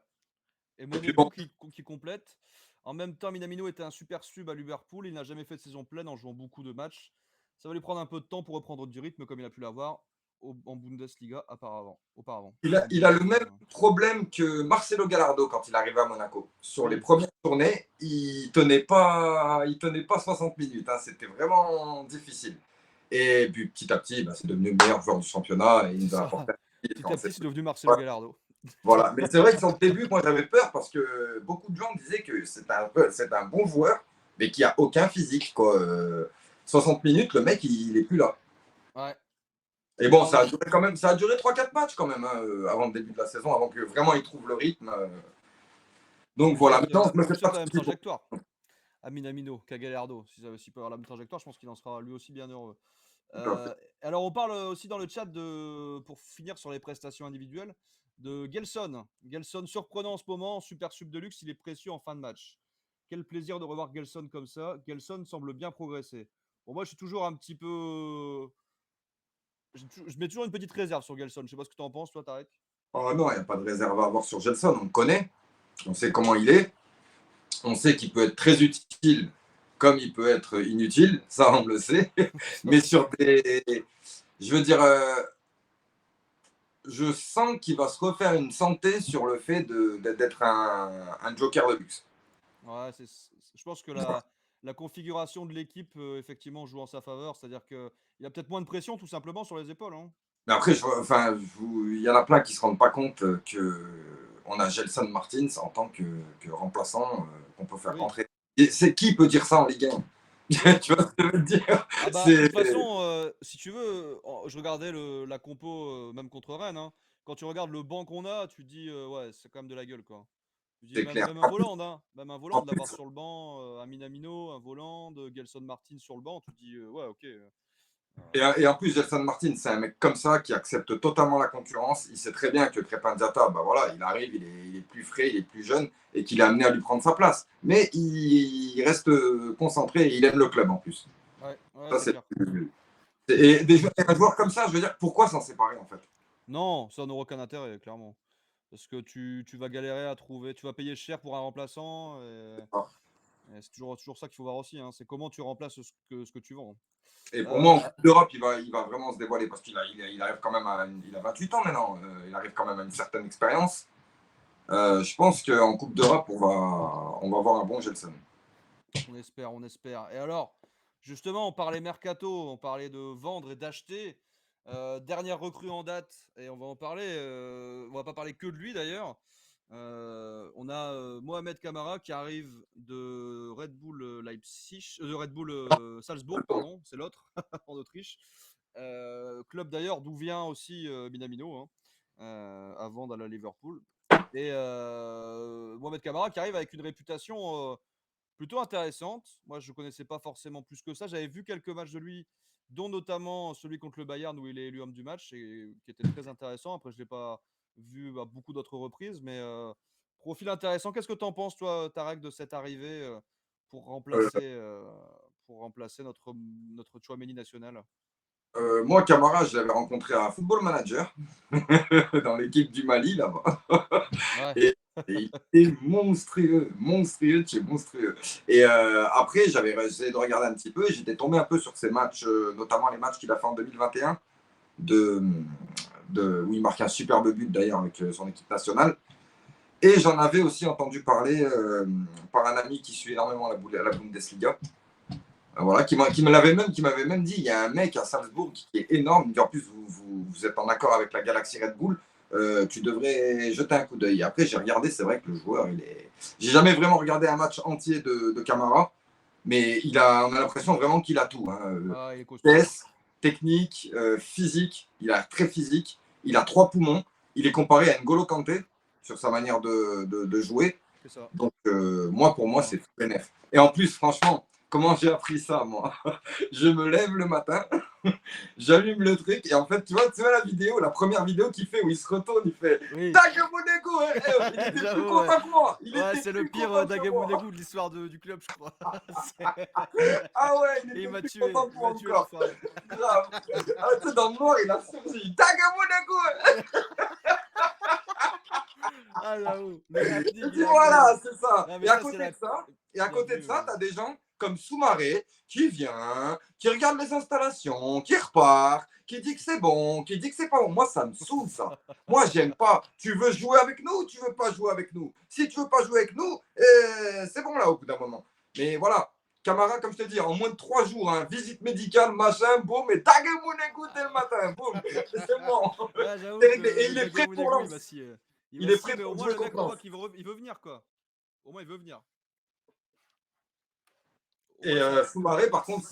Et Et puis bon, Monego qui complète. En même temps, Minamino était un super sub à Liverpool. Il n'a jamais fait de saison pleine en jouant beaucoup de matchs. Ça va lui prendre un peu de temps pour reprendre du rythme comme il a pu l'avoir en Bundesliga auparavant. En il a le Bundes, même problème que Marcelo Gallardo quand il arrivait à Monaco. Sur les Oui. premières tournées, il tenait pas 60 minutes, hein. C'était vraiment difficile. Et puis petit à petit, c'est devenu le meilleur joueur du championnat et il nous a apporté un titre. Petit à petit, c'est devenu Marcelo Gallardo. Voilà. Mais c'est vrai que sur le début, moi j'avais peur parce que beaucoup de gens disaient que c'est un bon joueur, mais qui a aucun physique, quoi. 60 minutes, le mec, il est plus là. Ouais. Et bon, ça a duré quand même, ça a duré 3-4 matchs quand même, hein, avant le début de la saison, avant que vraiment il trouve le rythme. Donc On lui voilà, souhaite, maintenant je me on lui fais pas souhaite de la même soucis pour. trajectoire à Minamino qu'à Gallardo. S'il peut avoir la même trajectoire, je pense qu'il en sera lui aussi bien heureux. Tout à fait. Alors, on parle aussi dans le chat pour finir sur les prestations individuelles, de Gelson. Gelson surprenant en ce moment, super sub de luxe, il est précieux en fin de match. Quel plaisir de revoir Gelson comme ça. Gelson semble bien progresser. Bon, moi, je suis toujours un petit peu. Je mets toujours une petite réserve sur Gelson. Je sais pas ce que tu en penses, toi, Tarek. Oh non, il n'y a pas de réserve à avoir sur Gelson, on le connaît, on sait comment il est, on sait qu'il peut être très utile comme il peut être inutile, ça on le sait, mais sur des. Je veux dire, je sens qu'il va se refaire une santé sur le fait d'être un joker de luxe. Ouais, je pense que la configuration de l'équipe, effectivement, joue en sa faveur. C'est-à-dire qu'il a peut-être moins de pression, tout simplement, sur les épaules, hein. Mais après, il y en a plein qui ne se rendent pas compte qu'on a Gelson Martins en tant que remplaçant qu'on peut faire Oui. rentrer. Et c'est qui peut dire ça en Ligue 1? Tu vois ce que je veux dire? Ah bah, de toute façon, si tu veux, je regardais la compo, même contre Rennes, hein. Quand tu regardes le banc qu'on a, tu te dis, ouais, c'est quand même de la gueule, quoi. Tu dis, C'est même, clair. même un Voland, hein. Même un En Voland, plus, l'avoir sur le banc, un Minamino, un Voland, Gelson Martin sur le banc, tu te dis, ouais, ok. et en plus, Gelson Martins, c'est un mec comme ça qui accepte totalement la concurrence. Il sait très bien que Crépin Diatta, bah voilà, il arrive, il est plus frais, il est plus jeune et qu'il est amené à lui prendre sa place. Mais il reste concentré et il aime le club en plus. Ouais, ouais, Ça, c'est clair. et un joueur comme ça, je veux dire, pourquoi s'en séparer en fait? Non, ça n'aura aucun intérêt, clairement. Parce que tu vas galérer à trouver, tu vas payer cher pour un remplaçant. Et c'est toujours ça qu'il faut voir aussi, hein. C'est comment tu remplaces ce que tu vends. Et pour moi, en Coupe d'Europe, il va vraiment se dévoiler parce il arrive quand même il a 28 ans maintenant. Il arrive quand même à une certaine expérience. Je pense qu'en Coupe d'Europe, on va avoir un bon Gelson. On espère, on espère. Et alors, justement, on parlait mercato, on parlait de vendre et d'acheter. Dernière recrue en date, et on va en parler. On va pas parler que de lui d'ailleurs. On a Mohamed Kamara qui arrive de Red Bull Leipzig, de Red Bull Salzbourg, pardon, c'est l'autre en Autriche. Club d'ailleurs d'où vient aussi Minamino, hein, avant d'aller à Liverpool. Et Mohamed Kamara qui arrive avec une réputation plutôt intéressante. Moi, je ne connaissais pas forcément plus que ça. J'avais vu quelques matchs de lui, dont notamment celui contre le Bayern où il est élu homme du match et qui était très intéressant. Après, je ne l'ai pas vu à beaucoup d'autres reprises, mais profil intéressant. Qu'est-ce que tu en penses, toi, Tarek, de cette arrivée pour Euh, remplacer, notre Tchouaméni national? Moi, Camara, je l'avais rencontré à Football Manager dans l'équipe du Mali là-bas. Ouais, Et, et il était monstrueux, monstrueux, c'est monstrueux. Et après, j'avais essayé de regarder un petit peu et j'étais tombé un peu sur ces matchs, notamment les matchs qu'il a fait en 2021, de, où il marque un superbe but d'ailleurs avec son équipe nationale. Et j'en avais aussi entendu parler par un ami qui suit énormément la Bundesliga. Voilà, qui m'avait même dit, il y a un mec à Salzbourg qui est énorme, en plus vous êtes en accord avec la Galaxy Red Bull, tu devrais jeter un coup d'œil. Après j'ai regardé, c'est vrai que le joueur, j'ai jamais vraiment regardé un match entier de Camara, mais on a l'impression vraiment qu'il a tout. Hein. ah, il est costaud. Vitesse, technique, physique, il a très physique, il a 3 poumons, il est comparé à N'Golo Kanté sur sa manière de jouer. C'est ça. Donc, pour moi, c'est très bénéf. Et en plus, franchement, comment j'ai appris ça, moi? Je me lève le matin, j'allume le truc, et en fait, tu vois la vidéo, la première vidéo qu'il fait où il se retourne, il fait Oui, Dagemonego! Il était plus j'avoue, ouais. content que moi! Il Ouais, était c'est le plus pire content que moi! Dagemounego de l'histoire du club, je crois. Ah ouais, il Et était plus content que il moi m'a tué encore! l'enfoiré. Grave! Ah, tu sais, dans le noir, il a surgi Dagemonego! Ah, j'avoue, le Et happening, puis il est incroyable. voilà, c'est ça. Non, mais Et à ça, c'est côté la. de ça, et à Bien côté de vu, ça, ouais. tu as des gens comme Soumaré qui vient, qui regarde les installations, qui repart, qui dit que c'est bon, qui dit que c'est pas bon. Moi, ça me saoule, ça. Moi, j'aime pas. Tu veux jouer avec nous ou tu veux pas jouer avec nous? Si tu veux pas jouer avec nous, c'est bon là au bout d'un moment. Mais voilà, Camara, comme je te dis, en moins de 3 jours, hein, visite médicale, machin, boum, et taguemoune dès le matin, boum, c'est bon. Ouais, j'avoue C'est que réglé. Et le il est prêt pour Dagemounego, il m'a Lens. scié. Il Il m'a est scié, prêt mais au pour moins, jouer le mec, contre on voit Lens. qu'il veut venir, quoi. Au moins, il veut venir. Au Et moins, ça. Soumaré, par contre,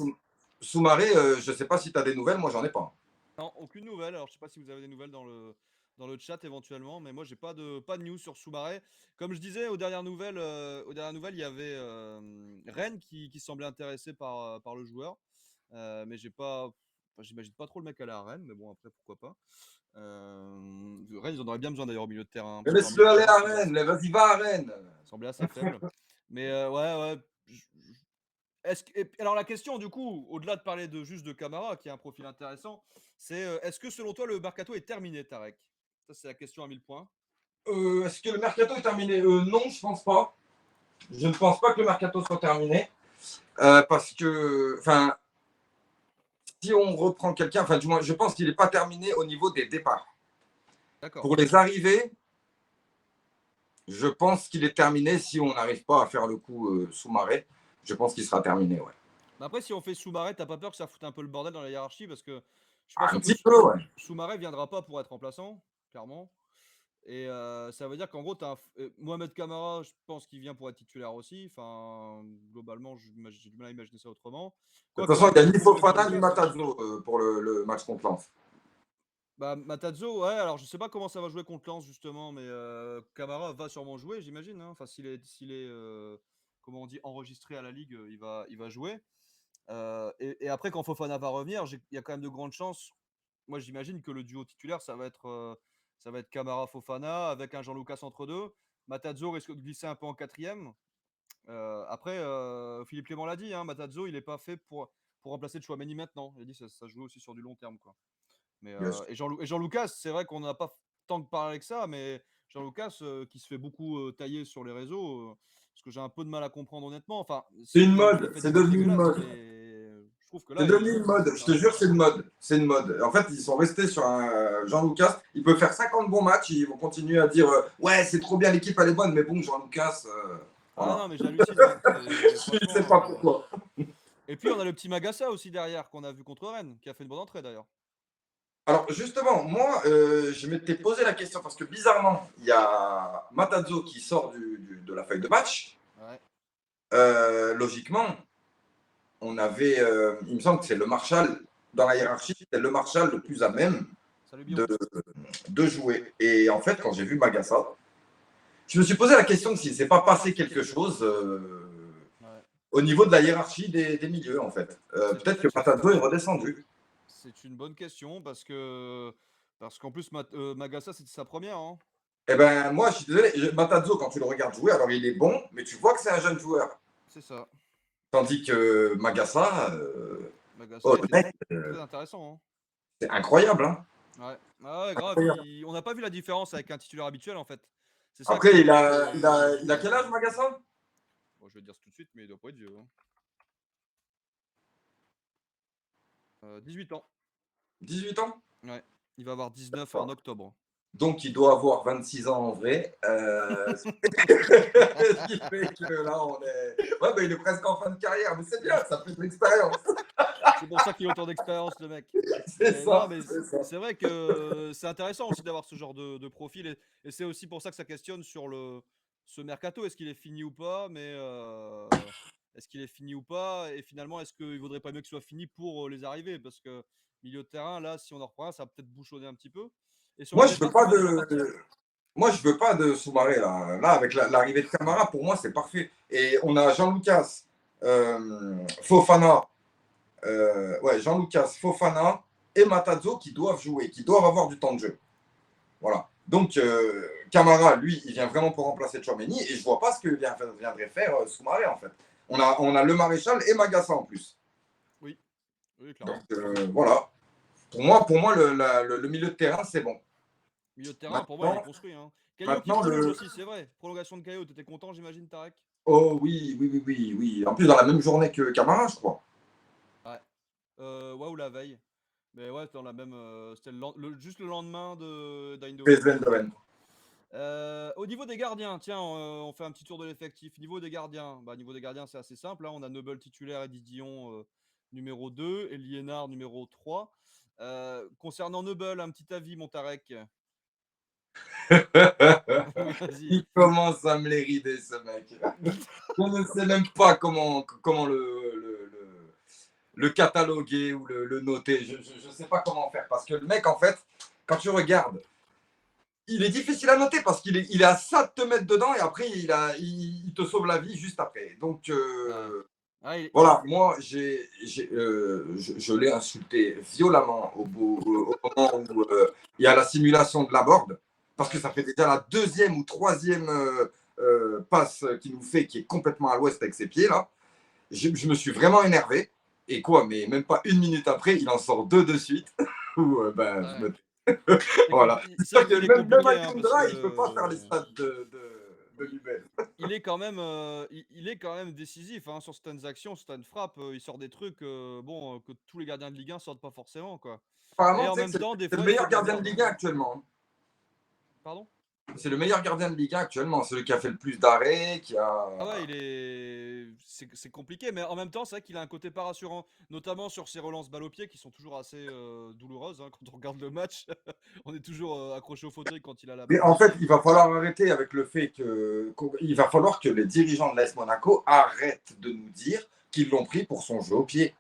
Soumaré, je ne sais pas si tu as des nouvelles, moi j'en ai pas. Non, aucune nouvelle. Alors, je sais pas si vous avez des nouvelles dans le chat éventuellement, mais moi, j'ai pas de news sur Soumaré. Comme je disais, aux dernières nouvelles, il y avait Rennes qui semblait intéressé par le joueur. Mais j'imagine pas trop le mec aller à Rennes, mais bon, après, pourquoi pas. Rennes, ils en auraient bien besoin d'ailleurs au milieu de terrain, hein, Mais parce que leur laisse-le milieu de aller terrain à Rennes, vas-y, va à Rennes. semblait assez faible. Mais ouais, ouais. Alors la question du coup, au-delà de parler juste de Camara, qui a un profil intéressant, c'est est-ce que selon toi le mercato est terminé, Tarek? Ça c'est la question à 1000 points. Est-ce que le mercato est terminé? Non, je pense pas. Je ne pense pas que le mercato soit terminé. Parce que, enfin, si on reprend quelqu'un, enfin, du moins, je pense qu'il n'est pas terminé au niveau des départs. D'accord. Pour les arrivées, je pense qu'il est terminé si on n'arrive pas à faire le coup Soumaré. Je pense qu'il sera terminé, ouais. Mais après, si on fait Soumaré, t'as pas peur que ça foute un peu le bordel dans la hiérarchie? Parce que je suis pas Ah, un sûr que petit peu, ouais. Soumaré viendra pas pour être remplaçant, clairement. Et ça veut dire qu'en gros, Mohamed Kamara, je pense qu'il vient pour être titulaire aussi. Enfin, globalement, j'ai du mal à imaginer ça autrement. De toute Quoique, façon, il y a peut-être ni que Jean Fofana ni Lucas, hein. Matazo pour le match contre Lens. Bah, Matadzo, ouais, alors je sais pas comment ça va jouer contre Lens justement, mais Camara va sûrement jouer, j'imagine, hein. Enfin, s'il est comment on dit, enregistré à la Ligue, il va jouer. Et après, quand Fofana va revenir, il y a quand même de grandes chances. Moi, j'imagine que le duo titulaire, ça va être Camara-Fofana avec un Jean-Lucas entre deux. Matadzo risque de glisser un peu en quatrième. Après, Philippe Clément l'a dit, hein, Matadzo, il n'est pas fait pour remplacer Chouameni maintenant. Il a dit que ça joue aussi sur du long terme, quoi. Mais, Yes. et Jean Lucas, c'est vrai qu'on n'a pas tant de parler avec ça, mais Jean Lucas, qui se fait beaucoup tailler sur les réseaux, ce que j'ai un peu de mal à comprendre honnêtement. Enfin, C'est une il mode, fait c'est des matchs devenu une dégueulasses, mode. mais je trouve que C'est là, devenu il une mode, faut je faire te la jure, différence. c'est une mode. C'est une mode. En fait, ils sont restés sur un Jean-Lucas. Il peut faire 50 bons matchs, ils vont continuer à dire ouais, c'est trop bien, l'équipe elle est bonne, mais bon, Jean-Lucas, Ah voilà. non, mais j'hallucine, hein. Je ne sais pas Franchement. pourquoi. Et puis on a le petit Magassa aussi derrière qu'on a vu contre Rennes, qui a fait une bonne entrée d'ailleurs. Alors justement, moi, je m'étais posé la question parce que bizarrement, il y a Matadzo qui sort de la feuille de match. Ouais. Logiquement, on avait, il me semble que c'est le Marshall, dans la hiérarchie, c'est le Marshall le plus à même Salut de, Bion. de jouer. Et en fait, quand j'ai vu Magassa, je me suis posé la question s'il ne s'est pas passé quelque chose Ouais. au niveau de la hiérarchie des milieux, en fait. Peut-être que Matadzo est redescendu. C'est une bonne question parce qu'en plus Magassa c'était sa première. Hein. Eh ben, moi, je suis désolé, Matadzo, quand tu le regardes jouer, alors il est bon, mais tu vois que c'est un jeune joueur. C'est ça. Tandis que Magassa, Magassa oh, était mec, très intéressant. c'est incroyable. Hein. Hein. Ouais. Ah ouais, grave. On n'a pas vu la différence avec un titulaire habituel en fait. C'est ça Après, qui il est a, il a, il a fou, quel âge, Magassa? Bon, je vais te dire tout de suite, mais il doit pas être vieux. Hein. 18 ans. 18 ans? Ouais. Il va avoir 19 en octobre. Donc, il doit avoir 26 ans en vrai. Ce qui fait que là, on est. Ouais, ben, il est presque en fin de carrière, mais c'est bien, ça fait de l'expérience. C'est pour ça qu'il a autant d'expérience, le mec. C'est Mais ça, non, mais c'est ça. c'est vrai que c'est intéressant aussi d'avoir ce genre de profil. Et c'est aussi pour ça que ça questionne sur ce mercato. Est-ce qu'il est fini ou pas? Mais est-ce qu'il est fini ou pas? Et finalement, est-ce qu'il vaudrait pas mieux que ce soit fini pour les arrivées? Parce que milieu de terrain, là, si on en reprend un, ça va peut-être bouchonner un petit peu. Et sur Moi, le je veux départ, qui pas va déjà partir? de. Moi, je veux pas de Soumaré là. Là, avec l'arrivée de Camara, pour moi, c'est parfait. Et on a Jean-Lucas, Fofana, ouais, Jean-Lucas, Fofana et Matadzo qui doivent jouer, qui doivent avoir du temps de jeu. Voilà. Donc, Camara, lui, il vient vraiment pour remplacer Tchouaméni et je vois pas ce que viendrait faire Soumaré en fait. On a le Maréchal et Magassa en plus. Oui, oui, Donc, clairement. voilà. Pour moi le milieu de terrain, c'est bon. Milieu de terrain, pour moi, il est Maintenant, construit. Hein. Caillot qui maintenant prolonge le. aussi, c'est vrai. Prolongation de Caillot, t'étais content, j'imagine, Tarek? Oh oui, oui, oui, oui, oui. En plus, dans la même journée que Camara, je crois. Ouais. Ouais, ou la veille. Mais ouais, dans la même. C'était juste le lendemain d'Eindhoven. PSV Eindhoven. Au niveau des gardiens, tiens, on fait un petit tour de l'effectif. Niveau des gardiens, niveau des gardiens, c'est assez simple. Hein. On a Noble titulaire et Didion numéro 2 et Liénard numéro 3. Concernant Noble, un petit avis, Montarek. Vas-y. Il commence à me les rider, ce mec. Je ne sais même pas comment le cataloguer ou le noter. Je ne sais pas comment faire. Parce que le mec, en fait, quand tu regardes, il est difficile à noter parce qu'il est à ça de te mettre dedans et après, il te sauve la vie juste après. Donc, Ouais. voilà, moi, je l'ai insulté violemment au moment où il y a la simulation de la board, parce que ça fait déjà la deuxième ou troisième passe qu'il nous fait, qui est complètement à l'ouest avec ses pieds, là. Je me suis vraiment énervé. Et quoi, mais même pas une minute après, il en sort deux de suite. Où, je me... voilà. C'est vrai qu'il est Même compliqué. Hein, Alcondra, il ne peut pas faire les stats de l'UBL. Il est quand même décisif hein, sur certaines actions, certaines frappes. Il sort des trucs que tous les gardiens de Ligue 1 sortent pas forcément. Quoi. Et Apparemment, en tu sais même que temps, des c'est le fois, il meilleur fait de la gardien de merde. Ligue 1 actuellement. Pardon? C'est le meilleur gardien de Ligue 1 actuellement, celui qui a fait le plus d'arrêts, qui a. Ah ouais, c'est compliqué, mais en même temps, c'est vrai qu'il a un côté pas rassurant, notamment sur ses relances balle au pied qui sont toujours assez douloureuses. Hein, quand on regarde le match, on est toujours accroché au fauteuil quand il a la Mais balle au en fait, pied. il va falloir arrêter avec le fait il va falloir que les dirigeants de l'AS Monaco arrêtent de nous dire qu'ils l'ont pris pour son jeu au pied.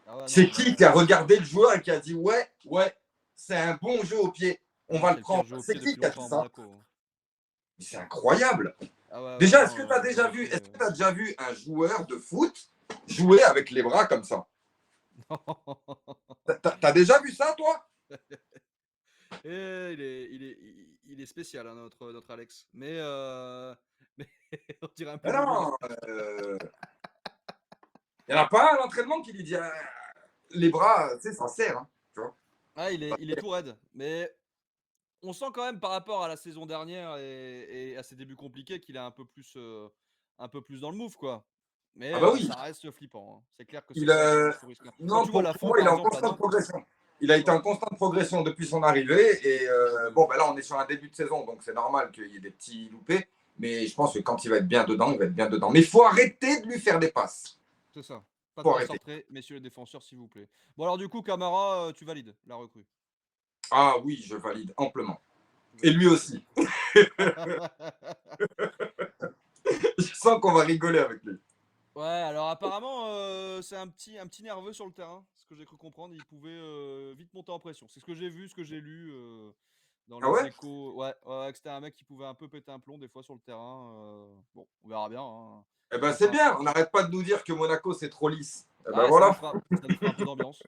Ah ouais, C'est qui a regardé le joueur et qui a dit ouais, c'est un bon jeu au pied, on va le prendre. C'est qui a dit ça? Monaco. C'est incroyable. Ah ouais, Déjà, non, est-ce que tu as déjà vu, pied, est-ce que tu as déjà vu un joueur de foot jouer avec les bras comme ça? T'as déjà vu ça, toi? Et il est spécial, hein, notre Alex. Mais on dirait un peu Mais Louis. non, il n'y en a pas un à l'entraînement qui lui dit les bras, tu sais, ça sert. Hein, tu vois. Ah, il est tout raide. Mais on sent quand même par rapport à la saison dernière et à ses débuts compliqués qu'il est un peu plus un peu plus dans le move, quoi. Mais Ah bah oui, ça reste flippant, hein. C'est clair que c'est il, clair qu'il faut risquer. Quand non, tu vois pour Lafont, moi, il par est en exemple, à constante Nantes, progression. Il a été ouais, en constante progression depuis son arrivée. Et ouais, bon, ben là, on est sur un début de saison, donc c'est normal qu'il y ait des petits loupés. Mais je pense que quand il va être bien dedans, il va être bien dedans. Mais il faut arrêter de lui faire des passes. c'est ça. Pas Il de faut passe arrêter. centrée, messieurs les défenseurs, s'il vous plaît. Bon, alors du coup, Camara, tu valides la recrue. Ah oui, je valide amplement. Tu Et valides. lui aussi. Je sens qu'on va rigoler avec lui. Ouais, alors apparemment, c'est un petit nerveux sur le terrain. Ce que j'ai cru comprendre, il pouvait vite monter en pression. C'est ce que j'ai vu, ce que j'ai lu dans Ah les ouais? échos. Ouais, ouais, que c'était un mec qui pouvait un peu péter un plomb des fois sur le terrain. Bon, on verra bien, hein. Eh Ça ben nous c'est fera, bien. On n'arrête pas de nous dire que Monaco, c'est trop lisse. Eh ben ouais, voilà. ça nous fera un peu d'ambiance.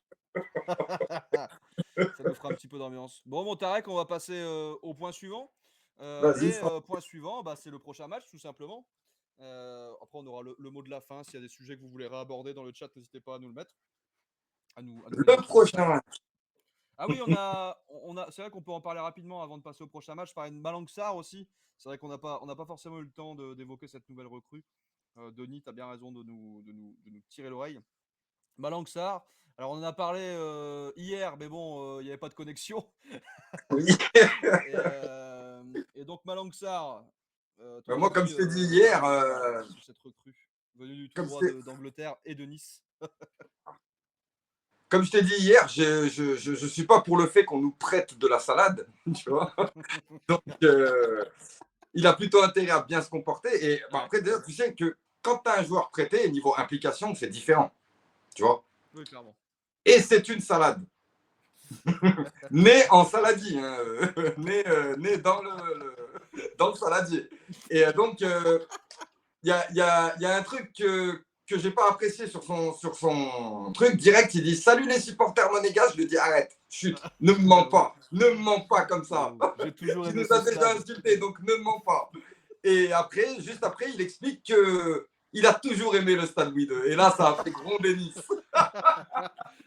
Ça nous fera un petit peu d'ambiance. Bon, mon Tarek, on va passer au point suivant. Vas-y, sans- Point suivant, bah, c'est le prochain match, tout simplement. Après, on aura le mot de la fin. S'il y a des sujets que vous voulez réaborder dans le chat, n'hésitez pas à nous le mettre, à nous les le mettre en message. prochain. Ah oui, c'est vrai qu'on peut en parler rapidement avant de passer au prochain match. Parler de Malang Sarr aussi. C'est vrai qu'on n'a pas forcément eu le temps d'évoquer cette nouvelle recrue. Denis, tu as bien raison de nous tirer l'oreille. Malang Sarr. Alors, on en a parlé hier, mais bon, il n'y avait pas de connexion. Oui. Et donc, Malang Sarr, Ben, ton moi, comme avis je t'ai dit hier, sur cette recrue venue tout comme je droit t'ai d'Angleterre et de Nice. comme je t'ai dit hier, je suis pas pour le fait qu'on nous prête de la salade, tu vois. Donc, il a plutôt intérêt à bien se comporter. Et bon, Ouais, après, d'ailleurs, tu sais que quand tu as un joueur prêté, niveau implication, c'est différent, tu vois. oui, clairement. Et c'est une salade. Né en saladier, hein, né dans dans le saladier. Et donc, il y a un truc que j'ai pas apprécié sur son truc direct. Il dit salut les supporters monégasques. Je lui dis arrête, chut, ne me mens J'avoue, pas, ne me mens pas comme ça. j'avoue. J'ai toujours Tu aimé nous ce as déjà stade. insultés, donc ne me mens pas. Et après, juste après, il explique que il a toujours aimé le Stade Louis II. Et là, ça a fait gronder Nice.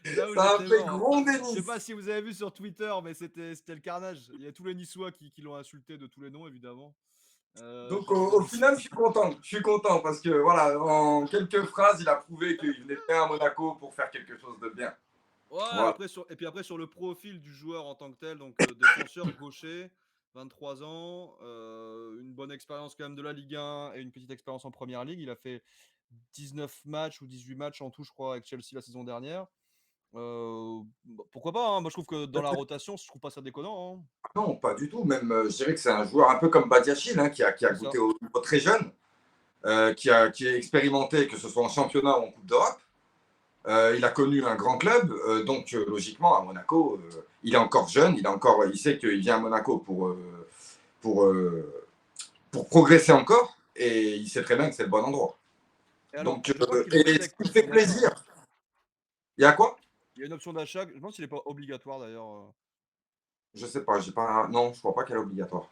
J'avoue, Ça a j'étais fait mort, hein. gronder Je sais pas Nice. si vous avez vu sur Twitter, mais c'était le carnage. Il y a tous les Niçois qui l'ont insulté de tous les noms, évidemment. Donc J'ai trouvé au final, je suis content. Je suis content parce que voilà, en quelques phrases, il a prouvé qu'il venait bien à Monaco pour faire quelque chose de bien. Ouais, Voilà. et puis après sur le profil du joueur en tant que tel, donc défenseur gaucher, 23 ans, une bonne expérience quand même de la Ligue 1 et une petite expérience en Première Ligue. Il a fait 19 matchs ou 18 matchs en tout, je crois, avec Chelsea la saison dernière. Pourquoi pas, hein. Moi, je trouve que dans la rotation, je trouve pas ça déconnant, hein. Non, pas du tout. Même, je dirais que c'est un joueur un peu comme Badiachil, hein, qui a C'est ça. goûté au niveau très jeune, qui est expérimenté, que ce soit en championnat ou en Coupe d'Europe. Il a connu un grand club, donc logiquement à Monaco, il est encore jeune, il sait qu'il vient à Monaco pour, pour progresser encore, et il sait très bien que c'est le bon endroit. Et alors, Donc, je crois qu'il est et aussi ce avec qui me fait option d'achat, hein. plaisir, il y a quoi? Il y a une option d'achat. Je pense qu'il n'est pas obligatoire d'ailleurs. Je sais pas, j'ai pas, non, je crois pas qu'elle est obligatoire.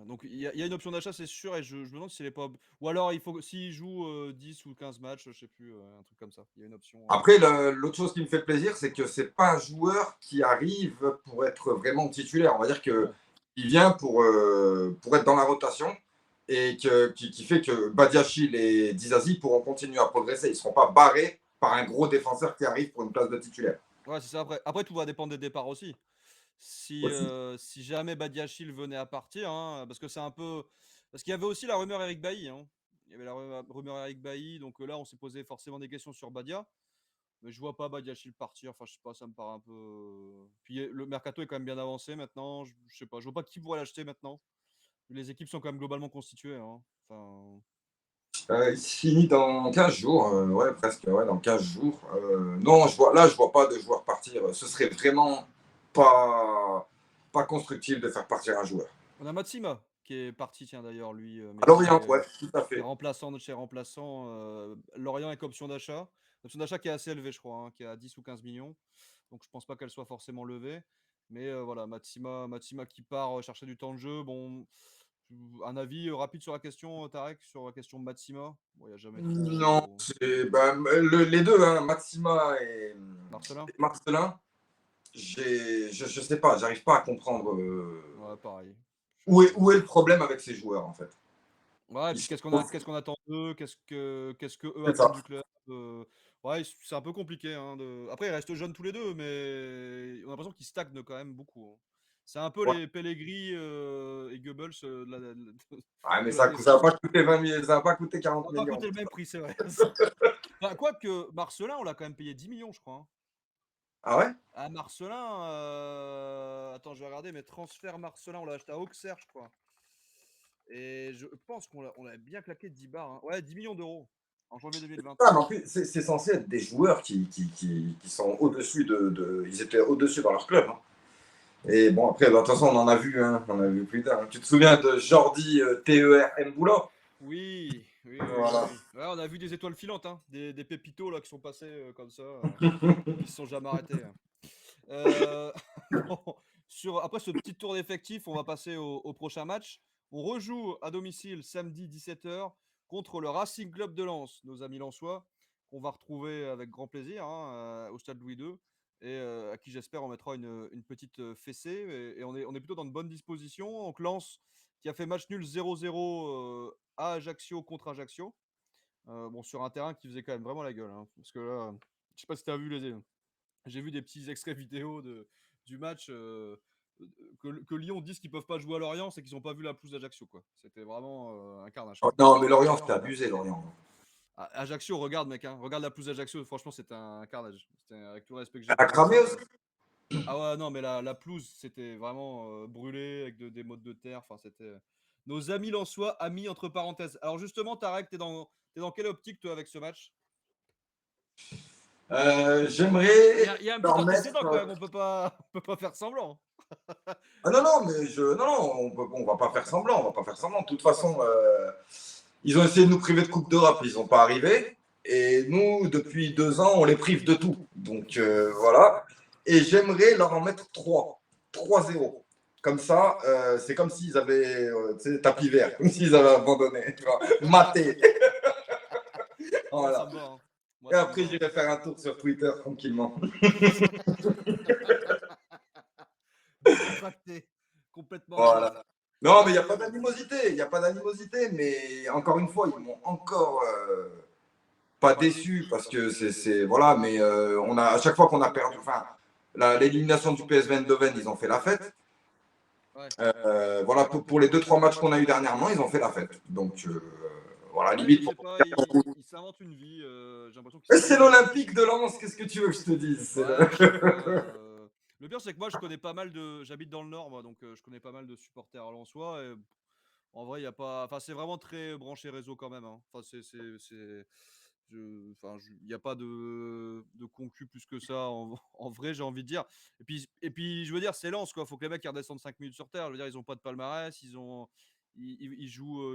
Donc il y a une option d'achat, c'est sûr, et je me demande s'il est pas. Ou alors il faut s'il joue 10 ou 15 matchs, je sais plus, un truc comme ça. Il y a une option. Après, l'autre chose qui me fait plaisir, c'est que c'est pas un joueur qui arrive pour être vraiment titulaire. On va dire que Non. il vient pour être dans la rotation et qui fait que Badiachil et Dizazi pourront continuer à progresser. Ils ne seront pas barrés par un gros défenseur qui arrive pour une place de titulaire. Ouais, c'est ça. Après, tout va dépendre des départs aussi. Aussi. Si jamais Badiachil venait à partir, hein, parce que c'est un peu. Parce qu'il y avait aussi la rumeur Eric Bailly, hein. Il y avait la rumeur Eric Bailly, donc là on s'est posé forcément des questions sur Badia. Mais je vois pas Badiachil partir. Enfin, je sais pas, ça me paraît un peu. Puis le mercato est quand même bien avancé maintenant. Je sais pas, je vois pas qui pourrait l'acheter maintenant. Les équipes sont quand même globalement constituées, hein. Enfin, Il finit dans 15 jours, ouais, presque, ouais, dans 15 jours. Non, je vois pas de joueur partir. Ce serait vraiment pas constructif de faire partir un joueur. on a Matsima qui est parti, tiens d'ailleurs, lui, mais À Lorient, ouais, tout à qui est fait. remplaçant de chez remplaçant. Lorient avec option d'achat. Option d'achat qui est assez élevée, je crois, hein, qui est à 10 ou 15 millions. Donc je pense pas qu'elle soit forcément levée. Mais voilà, Matsima qui part chercher du temps de jeu. Bon, un avis rapide sur la question, Tarek, sur la question de Matsima. Bon, il n'y a jamais Non, trop. c'est ben, les deux, hein, Maxima Marcelin? et Marcelin. Je sais pas, j'arrive pas à comprendre Ouais, pareil. où est le problème avec ces joueurs en fait. Ouais, et puis qu'est-ce qu'on attend d'eux? Qu'est-ce que eux C'est ça. attendent du club? Ouais, c'est un peu compliqué, hein, après ils restent jeunes tous les 2, mais on a l'impression qu'ils stagnent quand même beaucoup, hein. C'est un peu Ouais. les Pellegrini, et Goebbels, Ouais, mais de la ça va défense. pas coûter 20 000, ça va pas coûter Ça 40 va pas millions. coûter le même prix, c'est vrai. Bah, quoique Marcelin, on l'a quand même payé 10 millions, je crois, hein. Ah ouais? Ah, Marcelin, attends, je vais regarder, mais transfert Marcelin, on l'a acheté à Auxerre, je crois. Et je pense on l'a bien claqué 10 bars, hein. Ouais, 10 millions d'euros en janvier 2020. Ah, mais en plus, c'est censé être des joueurs qui sont au-dessus ils étaient au-dessus dans leur club, hein. Et bon, après, bah, de toute façon, on en a vu, hein, on en a vu plus tard. Tu te souviens de Jordi TER Mboula? Oui, oui, oui, oui, Voilà. oui. Ouais, on a vu des étoiles filantes, hein, des pépitos là qui sont passés comme ça, qui se sont jamais arrêtés, hein. Euh, bon, après ce petit tour d'effectif, on va passer au prochain match. On rejoue à domicile samedi 17h contre le Racing Club de Lens, nos amis lensois, qu'on va retrouver avec grand plaisir, hein, au stade Louis II, et à qui j'espère on mettra une petite fessée. Et on est plutôt dans de bonnes dispositions. Donc Lens qui a fait match nul 0-0 à Ajaccio contre Ajaccio. Bon, sur un terrain qui faisait quand même vraiment la gueule, hein, parce que là, je sais pas si tu as vu j'ai vu des petits extraits vidéo du match, que Lyon disent qu'ils peuvent pas jouer à Lorient, c'est qu'ils ont pas vu la pelouse d'Ajaccio, quoi. C'était vraiment un carnage, Oh, quoi. non, mais Lorient, c'était abusé, Lorient. Ajaccio, regarde, mec, hein, regarde la pelouse d'Ajaccio, franchement, c'était un carnage. Avec tout le respect que j'ai Elle a pour eux. cramé aussi. Ah ouais, non, mais la pelouse, c'était vraiment brûlé avec des mottes de terre. Enfin, c'était nos amis lensois, amis entre parenthèses. Alors justement, Tarek, t'es dans quelle optique, toi, avec ce match? J'aimerais Il y a un petit leur antécédent mettre. quand même, on peut pas faire semblant. Ah non, non, mais non, on va pas faire semblant, on va pas faire semblant. De toute façon, ils ont essayé de nous priver de Coupe d'Europe, ils n'ont pas arrivé. Et nous, depuis 2 ans, on les prive de tout. Donc voilà. Et j'aimerais leur en mettre 3. 3-0. Comme ça, c'est comme s'ils avaient tapis vert, comme s'ils avaient abandonné, tu vois, maté. Moi, ça Voilà. me va, hein. Moi, Et ça me après, va, hein. j'irai faire un tour sur Twitter tranquillement. Décontracté, complètement relax. Voilà. Non, mais il n'y a Ouais, pas d'animosité, il n'y a pas d'animosité, mais encore une fois, ils m'ont encore pas déçu parce que voilà, mais à chaque fois qu'on a perdu, enfin, l'élimination du PSV Eindhoven, ils ont fait la fête. ouais. Voilà, pour les 2-3 matchs qu'on a eu dernièrement, ils ont fait la fête. Donc voilà, Ouais, je limite. sais pas, il s'invente une vie. J'ai l'impression qu'il Et s'invente c'est une vie. l'Olympique de Lens, qu'est-ce que tu veux que je te dise? Ouais, je sais pas. Le pire, c'est que moi, je connais pas mal de. J'habite dans le Nord, moi, donc je connais pas mal de supporters lensois. Et en vrai, il y a pas. Enfin, c'est vraiment très branché réseau quand même, hein. Enfin, il n'y a pas de concu plus que ça en vrai, j'ai envie de dire. Et puis, je veux dire, c'est Lens, quoi. Faut que les mecs ils redescendent 5 minutes sur terre. Je veux dire, ils ont pas de palmarès, ils jouent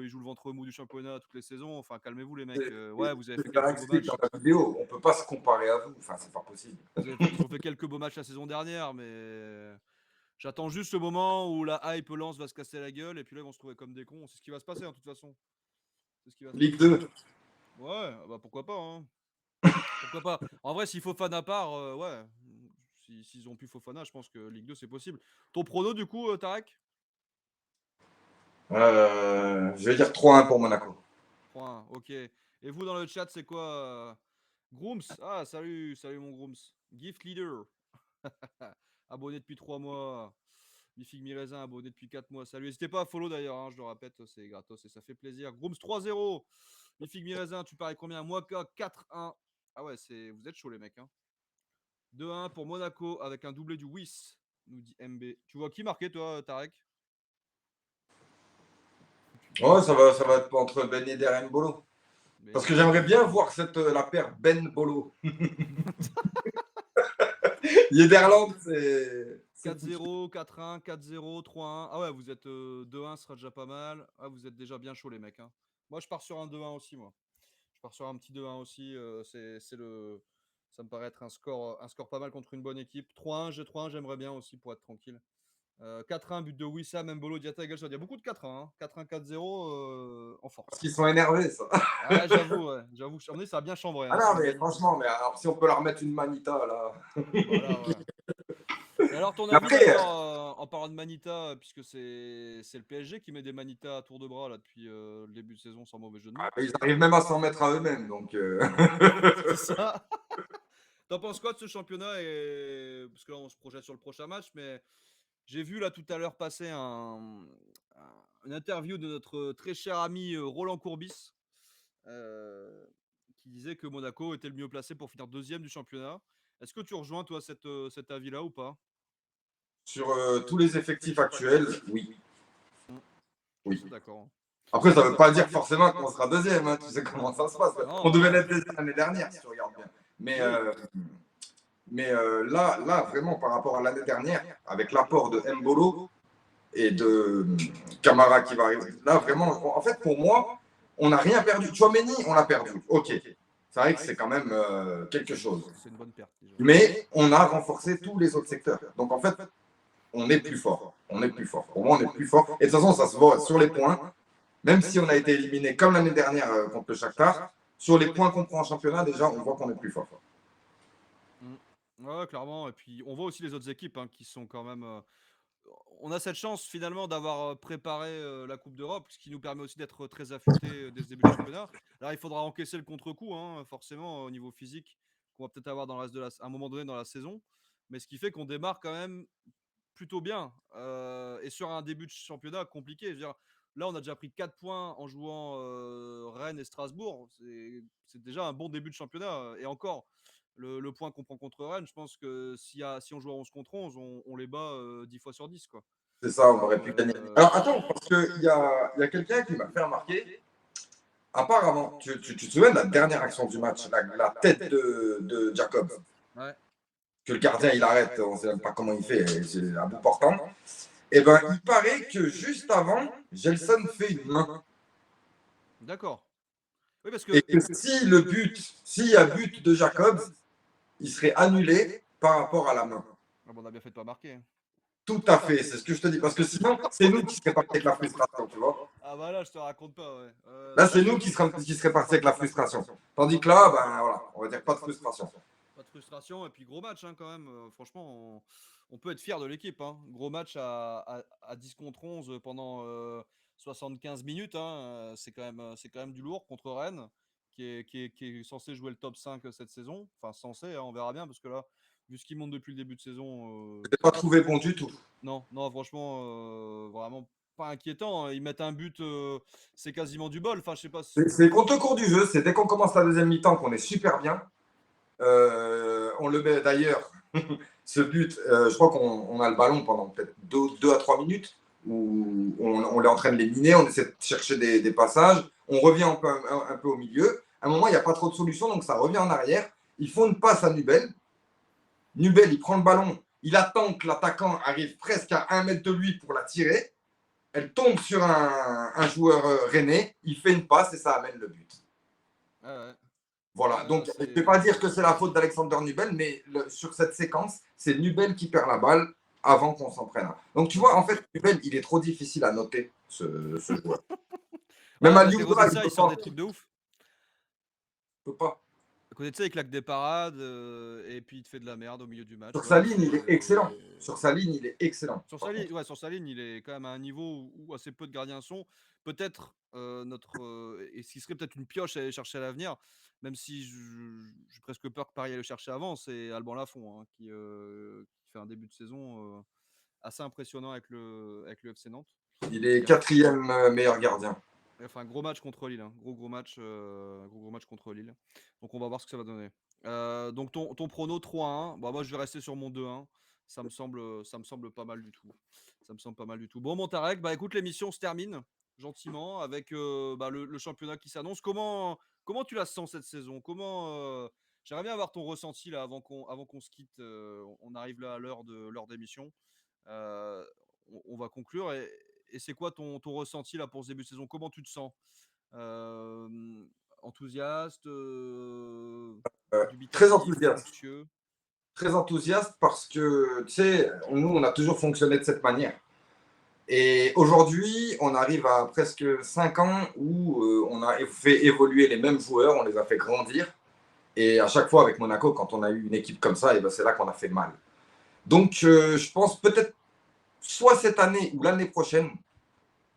le ventre mou du championnat toutes les saisons. Enfin, calmez-vous, les mecs. Ouais, vous avez fait quelques beaux Explique matchs. dans la vidéo, on peut pas se comparer à vous. Enfin, c'est pas possible. Ils ont fait quelques beaux matchs la saison dernière, mais j'attends juste le moment où la hype Lens va se casser la gueule et puis là, ils vont se trouver comme des cons. C'est ce qui va se passer, hein, de toute façon. C'est ce qui va se Ligue passer. 2. Ouais, bah pourquoi pas, hein. Pourquoi pas. En vrai, s'il Fofana part, ouais. S'ils ont pu Fofana, je pense que Ligue 2, c'est possible. Ton prono, du coup, Tarek? Je vais dire 3-1 pour Monaco. 3-1, ok. Et vous, dans le chat, c'est quoi Grooms? Ah, salut, salut mon Grooms. Gift Leader. Abonné depuis 3 mois. Mifig Miraisin, abonné depuis 4 mois. Salut. N'hésitez pas à follow d'ailleurs, hein, je le répète, c'est gratos et ça fait plaisir. Grooms 3-0. Mifig Miraisin, tu paries combien? Moi, 4-1. Ah ouais, vous êtes chaud les mecs, hein. 2-1 pour Monaco avec un doublé du Wiss, nous dit MB. Tu vois qui marquer, toi, Tarek? Ouais, ça va être entre Ben Yedder et Mbolo. Parce que j'aimerais bien voir la paire Ben Bolo. Yederland, c'est. 4-0, 4-1, 4-0, 3-1. Ah ouais, vous êtes 2-1, ce sera déjà pas mal. Ah, vous êtes déjà bien chaud, les mecs, hein. Moi, je pars sur un 2-1 aussi, moi. Je pars sur un petit 2-1 aussi. Ça me paraît être un score pas mal contre une bonne équipe. 3-1, j'aimerais bien aussi pour être tranquille. 4-1, but de Wissam, Mbolo, Diatta, Egal. Il y a beaucoup de 4-1, hein. 4-1, 4-0 en Parce force. qu'ils sont énervés, ça. Ouais, j'avoue, ouais. J'avoue. À mon avis, ça a bien chambré, Ah hein. non, S'ils mais gagnent. franchement, mais alors si on peut leur mettre une manita, là. Voilà, ouais. Et alors, ton avis Après, d'ailleurs, en parlant de Manita, puisque c'est le PSG qui met des Manita à tour de bras là, depuis le début de saison, sans mauvais jeu de mots. ils arrivent même à s'en mettre à eux-mêmes. Donc, C'est ça. T'en penses quoi de ce championnat parce que là, on se projette sur le prochain match, mais j'ai vu là tout à l'heure passer une interview de notre très cher ami Roland Courbis, qui disait que Monaco était le mieux placé pour finir deuxième du championnat. Est-ce que tu rejoins toi cet avis-là ou pas? sur tous les effectifs actuels, oui. Je Oui. suis d'accord. Après, ça ne veut pas dire forcément qu'on sera deuxième. Hein. Tu sais comment ça se passe. Non, On devait l'être deuxième l'année dernière, si tu regardes bien. Mais là, vraiment, par rapport à l'année dernière, avec l'apport de Mbolo et de Camara qui va arriver, là, vraiment, en fait, pour moi, on n'a rien perdu. Tchouaméni, on l'a perdu. OK. C'est vrai que c'est quand même quelque chose. C'est une bonne perte déjà. Mais on a renforcé tous les autres secteurs. Donc, en fait, on est plus fort. On est plus fort. Pour moi, on est plus fort. Et de toute façon, ça se voit sur les points. Même si on a été éliminé comme l'année dernière contre le Shakhtar, sur les points qu'on prend en championnat, déjà, on voit qu'on est plus fort. Ouais, clairement. Et puis, on voit aussi les autres équipes qui sont quand même. On a cette chance finalement d'avoir préparé la Coupe d'Europe, ce qui nous permet aussi d'être très affûtés dès ce début du championnat. Là, il faudra encaisser le contre-coup, forcément, au niveau physique, qu'on va peut-être avoir dans le reste à un moment donné dans la saison. Mais ce qui fait qu'on démarre quand même plutôt bien. Et sur un début de championnat compliqué. Je veux dire, là, on a déjà pris 4 points en jouant Rennes et Strasbourg. C'est déjà un bon début de championnat. Et encore, le point qu'on prend contre Rennes, je pense que si on joue à 11 contre 11, on les bat 10 fois sur 10. Quoi. C'est ça, on aurait pu gagner. Alors attends, parce qu'il y a quelqu'un qui m'a fait remarquer. Apparemment, tu te souviens de la dernière action du match, la tête de Jacobs, Ouais. que le gardien il arrête, on ne sait même pas comment il fait, c'est à bout portant. Et ben, il paraît que juste avant, Gelson fait une main. D'accord. Oui, parce que. Et que s'il y a but de Jacobs, il serait annulé par rapport à la main. On a bien fait de pas marquer. Tout à fait, c'est ce que je te dis. Parce que sinon, c'est nous qui serions partis avec la frustration, tu vois. Ah bah là, je te raconte pas, ouais. Là, c'est nous qui seraient partis avec la frustration. Tandis que là, ben voilà, on va dire pas de frustration. Pas de frustration, et puis gros match quand même. Franchement, on peut être fier de l'équipe. Gros match à 10 contre 11 pendant 75 minutes. C'est quand même du lourd contre Rennes, qui est censé jouer le top 5 cette saison. Enfin, censé, on verra bien, parce que là, vu ce qu'ils montent depuis le début de saison. Je l'ai pas trouvé bon du tout. Non, franchement, vraiment pas inquiétant. Ils mettent un but, c'est quasiment du bol. Enfin, je sais pas si... C'est contre cours du jeu, c'est dès qu'on commence la deuxième mi-temps qu'on est super bien. On le met d'ailleurs, ce but, je crois qu'on a le ballon pendant peut-être 2 à 3 minutes où on est en train de les miner, on essaie de chercher des passages, on revient un peu au milieu. À un moment, il n'y a pas trop de solutions, donc ça revient en arrière. Ils font une passe à Nubel. Nubel, il prend le ballon, il attend que l'attaquant arrive presque à 1 mètre de lui pour la tirer. Elle tombe sur un joueur rennais, il fait une passe et ça amène le but. Ouais. Voilà, donc je ne vais pas dire que c'est la faute d'Alexander Nubel, mais sur cette séquence, c'est Nubel qui perd la balle avant qu'on s'en prenne. Donc tu vois, en fait, Nubel, il est trop difficile à noter, ce joueur. Même à Lyon, il sort des trucs de ouf. Il peut pas. À côté de ça, il claque des parades et puis il te fait de la merde au milieu du match. Sur sa ligne, il est excellent. Sur sa ligne, il est excellent. Sur sa ligne, il est quand même à un niveau où assez peu de gardiens sont. Peut-être et ce qui serait peut-être une pioche à aller chercher à l'avenir, même si j'ai presque peur que Paris aille le chercher avant, c'est Alban Lafont qui fait un début de saison assez impressionnant avec le FC Nantes. Il est 4e meilleur gardien. Enfin, gros match contre Lille. Gros match contre Lille. Donc, on va voir ce que ça va donner. Donc, ton prono 3-1. Bah, moi, je vais rester sur mon 2-1. Ça me semble pas mal du tout. Bon, Montarek, bah, écoute, l'émission se termine gentiment avec le championnat qui s'annonce. Comment tu la sens cette saison? J'aimerais bien avoir ton ressenti là avant qu'on se quitte. On arrive là à l'heure d'émission. On va conclure. Et c'est quoi ton ressenti là pour ce début de saison? Comment tu te sens? Enthousiaste, Très dubitatif, enthousiaste. anxieux? Très enthousiaste parce que, tu sais, nous, on a toujours fonctionné de cette manière. Et aujourd'hui, on arrive à presque 5 ans où on a fait évoluer les mêmes joueurs, on les a fait grandir. Et à chaque fois, avec Monaco, quand on a eu une équipe comme ça, et ben c'est là qu'on a fait mal. Donc, je pense peut-être soit cette année ou l'année prochaine,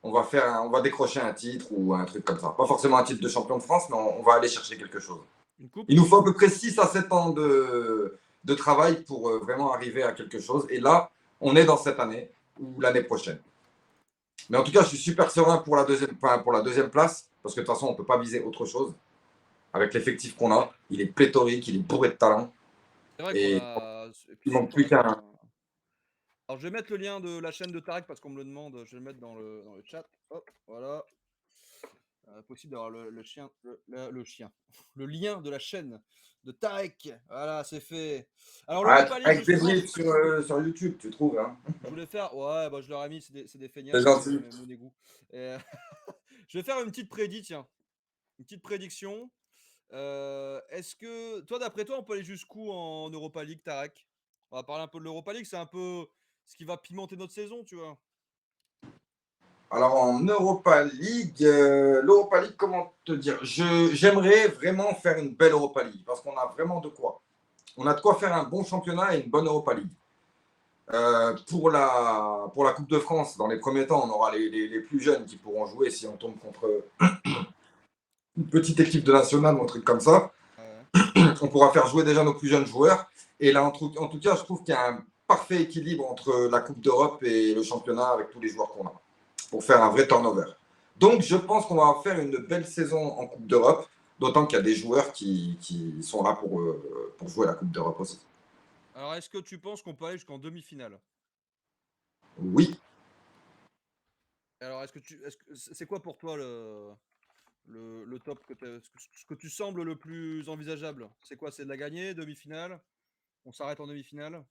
on va décrocher un titre ou un truc comme ça. Pas forcément un titre de champion de France, mais on va aller chercher quelque chose. Une coupe? Il nous faut à peu près 6 à 7 ans de travail pour vraiment arriver à quelque chose. Et là, on est dans cette année ou l'année prochaine. Mais en tout cas, je suis super serein pour la deuxième place, parce que de toute façon, on ne peut pas viser autre chose. Avec l'effectif qu'on a, il est pléthorique, il est bourré de talent. C'est vrai Et qu'on a. Et puis il manque surtout, on plus a qu'un. quand même Alors, je vais mettre le lien de la chaîne de Tarek parce qu'on me le demande. Je vais le mettre dans le chat. Hop, voilà. Possible d'avoir le chien, le chien, le lien de la chaîne de Tarek. Voilà, c'est fait. Alors, l'Europa League, Avec des justement, briefs sur YouTube, tu trouves. Hein. je voulais faire. Ouais, bah, je leur ai mis, c'est des C'est feignasses, gentil. mon égout. Je vais faire une petite tiens. Une petite prédiction. Est-ce que, toi, d'après toi, on peut aller jusqu'où en Europa League, Tarek? On va parler un peu de l'Europa League, c'est un peu ce qui va pimenter notre saison, tu vois. Alors en Europa League, comment te dire, j'aimerais vraiment faire une belle Europa League parce qu'on a vraiment de quoi. On a de quoi faire un bon championnat et une bonne Europa League. Pour la Coupe de France, dans les premiers temps, on aura les plus jeunes qui pourront jouer si on tombe contre une petite équipe de nationale ou un truc comme ça. On pourra faire jouer déjà nos plus jeunes joueurs. Et là, en tout cas, je trouve qu'il y a un parfait équilibre entre la Coupe d'Europe et le championnat avec tous les joueurs qu'on a pour faire un vrai turnover. Donc, je pense qu'on va faire une belle saison en Coupe d'Europe, d'autant qu'il y a des joueurs qui sont là pour jouer la Coupe d'Europe aussi. Alors, est-ce que tu penses qu'on peut aller jusqu'en demi-finale? Oui. Alors, c'est quoi pour toi le top ce que tu sembles le plus envisageable? C'est quoi? C'est de la gagner, demi-finale? On s'arrête en demi-finale?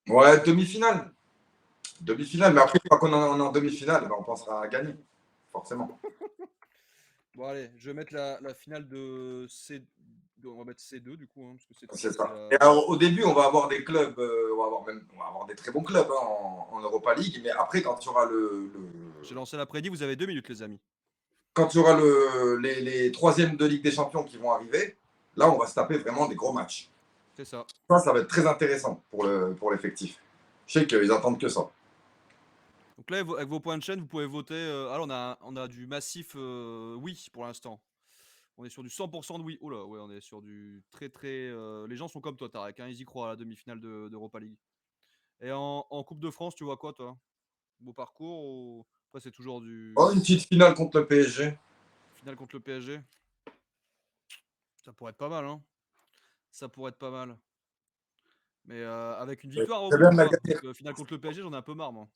Ouais, demi-finale. Demi-finale, mais après, une fois qu'on est en demi-finale, ben, on pensera à gagner, forcément. Bon, allez, je vais mettre la finale de C. On va mettre C2 du coup, hein, parce que C'est C3 ça. Et alors, au début, on va avoir des clubs, on va avoir des très bons clubs hein, en Europa League, mais après, quand il y aura J'ai lancé la prédit, vous avez 2 minutes, les amis. quand il y aura les troisièmes de Ligue des Champions qui vont arriver, là, on va se taper vraiment des gros matchs. C'est ça. Ça va être très intéressant pour l'effectif. Je sais qu'ils attendent que ça. Donc là, avec vos points de chaîne, vous pouvez voter. Alors, on a du massif oui pour l'instant. On est sur du 100% de oui. Oh là, ouais, on est sur du très très. Les gens sont comme toi, Tarek. Hein, ils y croient à la demi-finale d'Europa League. Et en Coupe de France, tu vois quoi, toi? Beau parcours ou... Après, c'est toujours du. Oh, une petite finale contre le PSG. Finale contre le PSG. Ça pourrait être pas mal, hein. Ça pourrait être pas mal. Mais avec une victoire au C'est bout, bien ou de la pas? gagner. Parce que finale contre le PSG, j'en ai un peu marre, moi.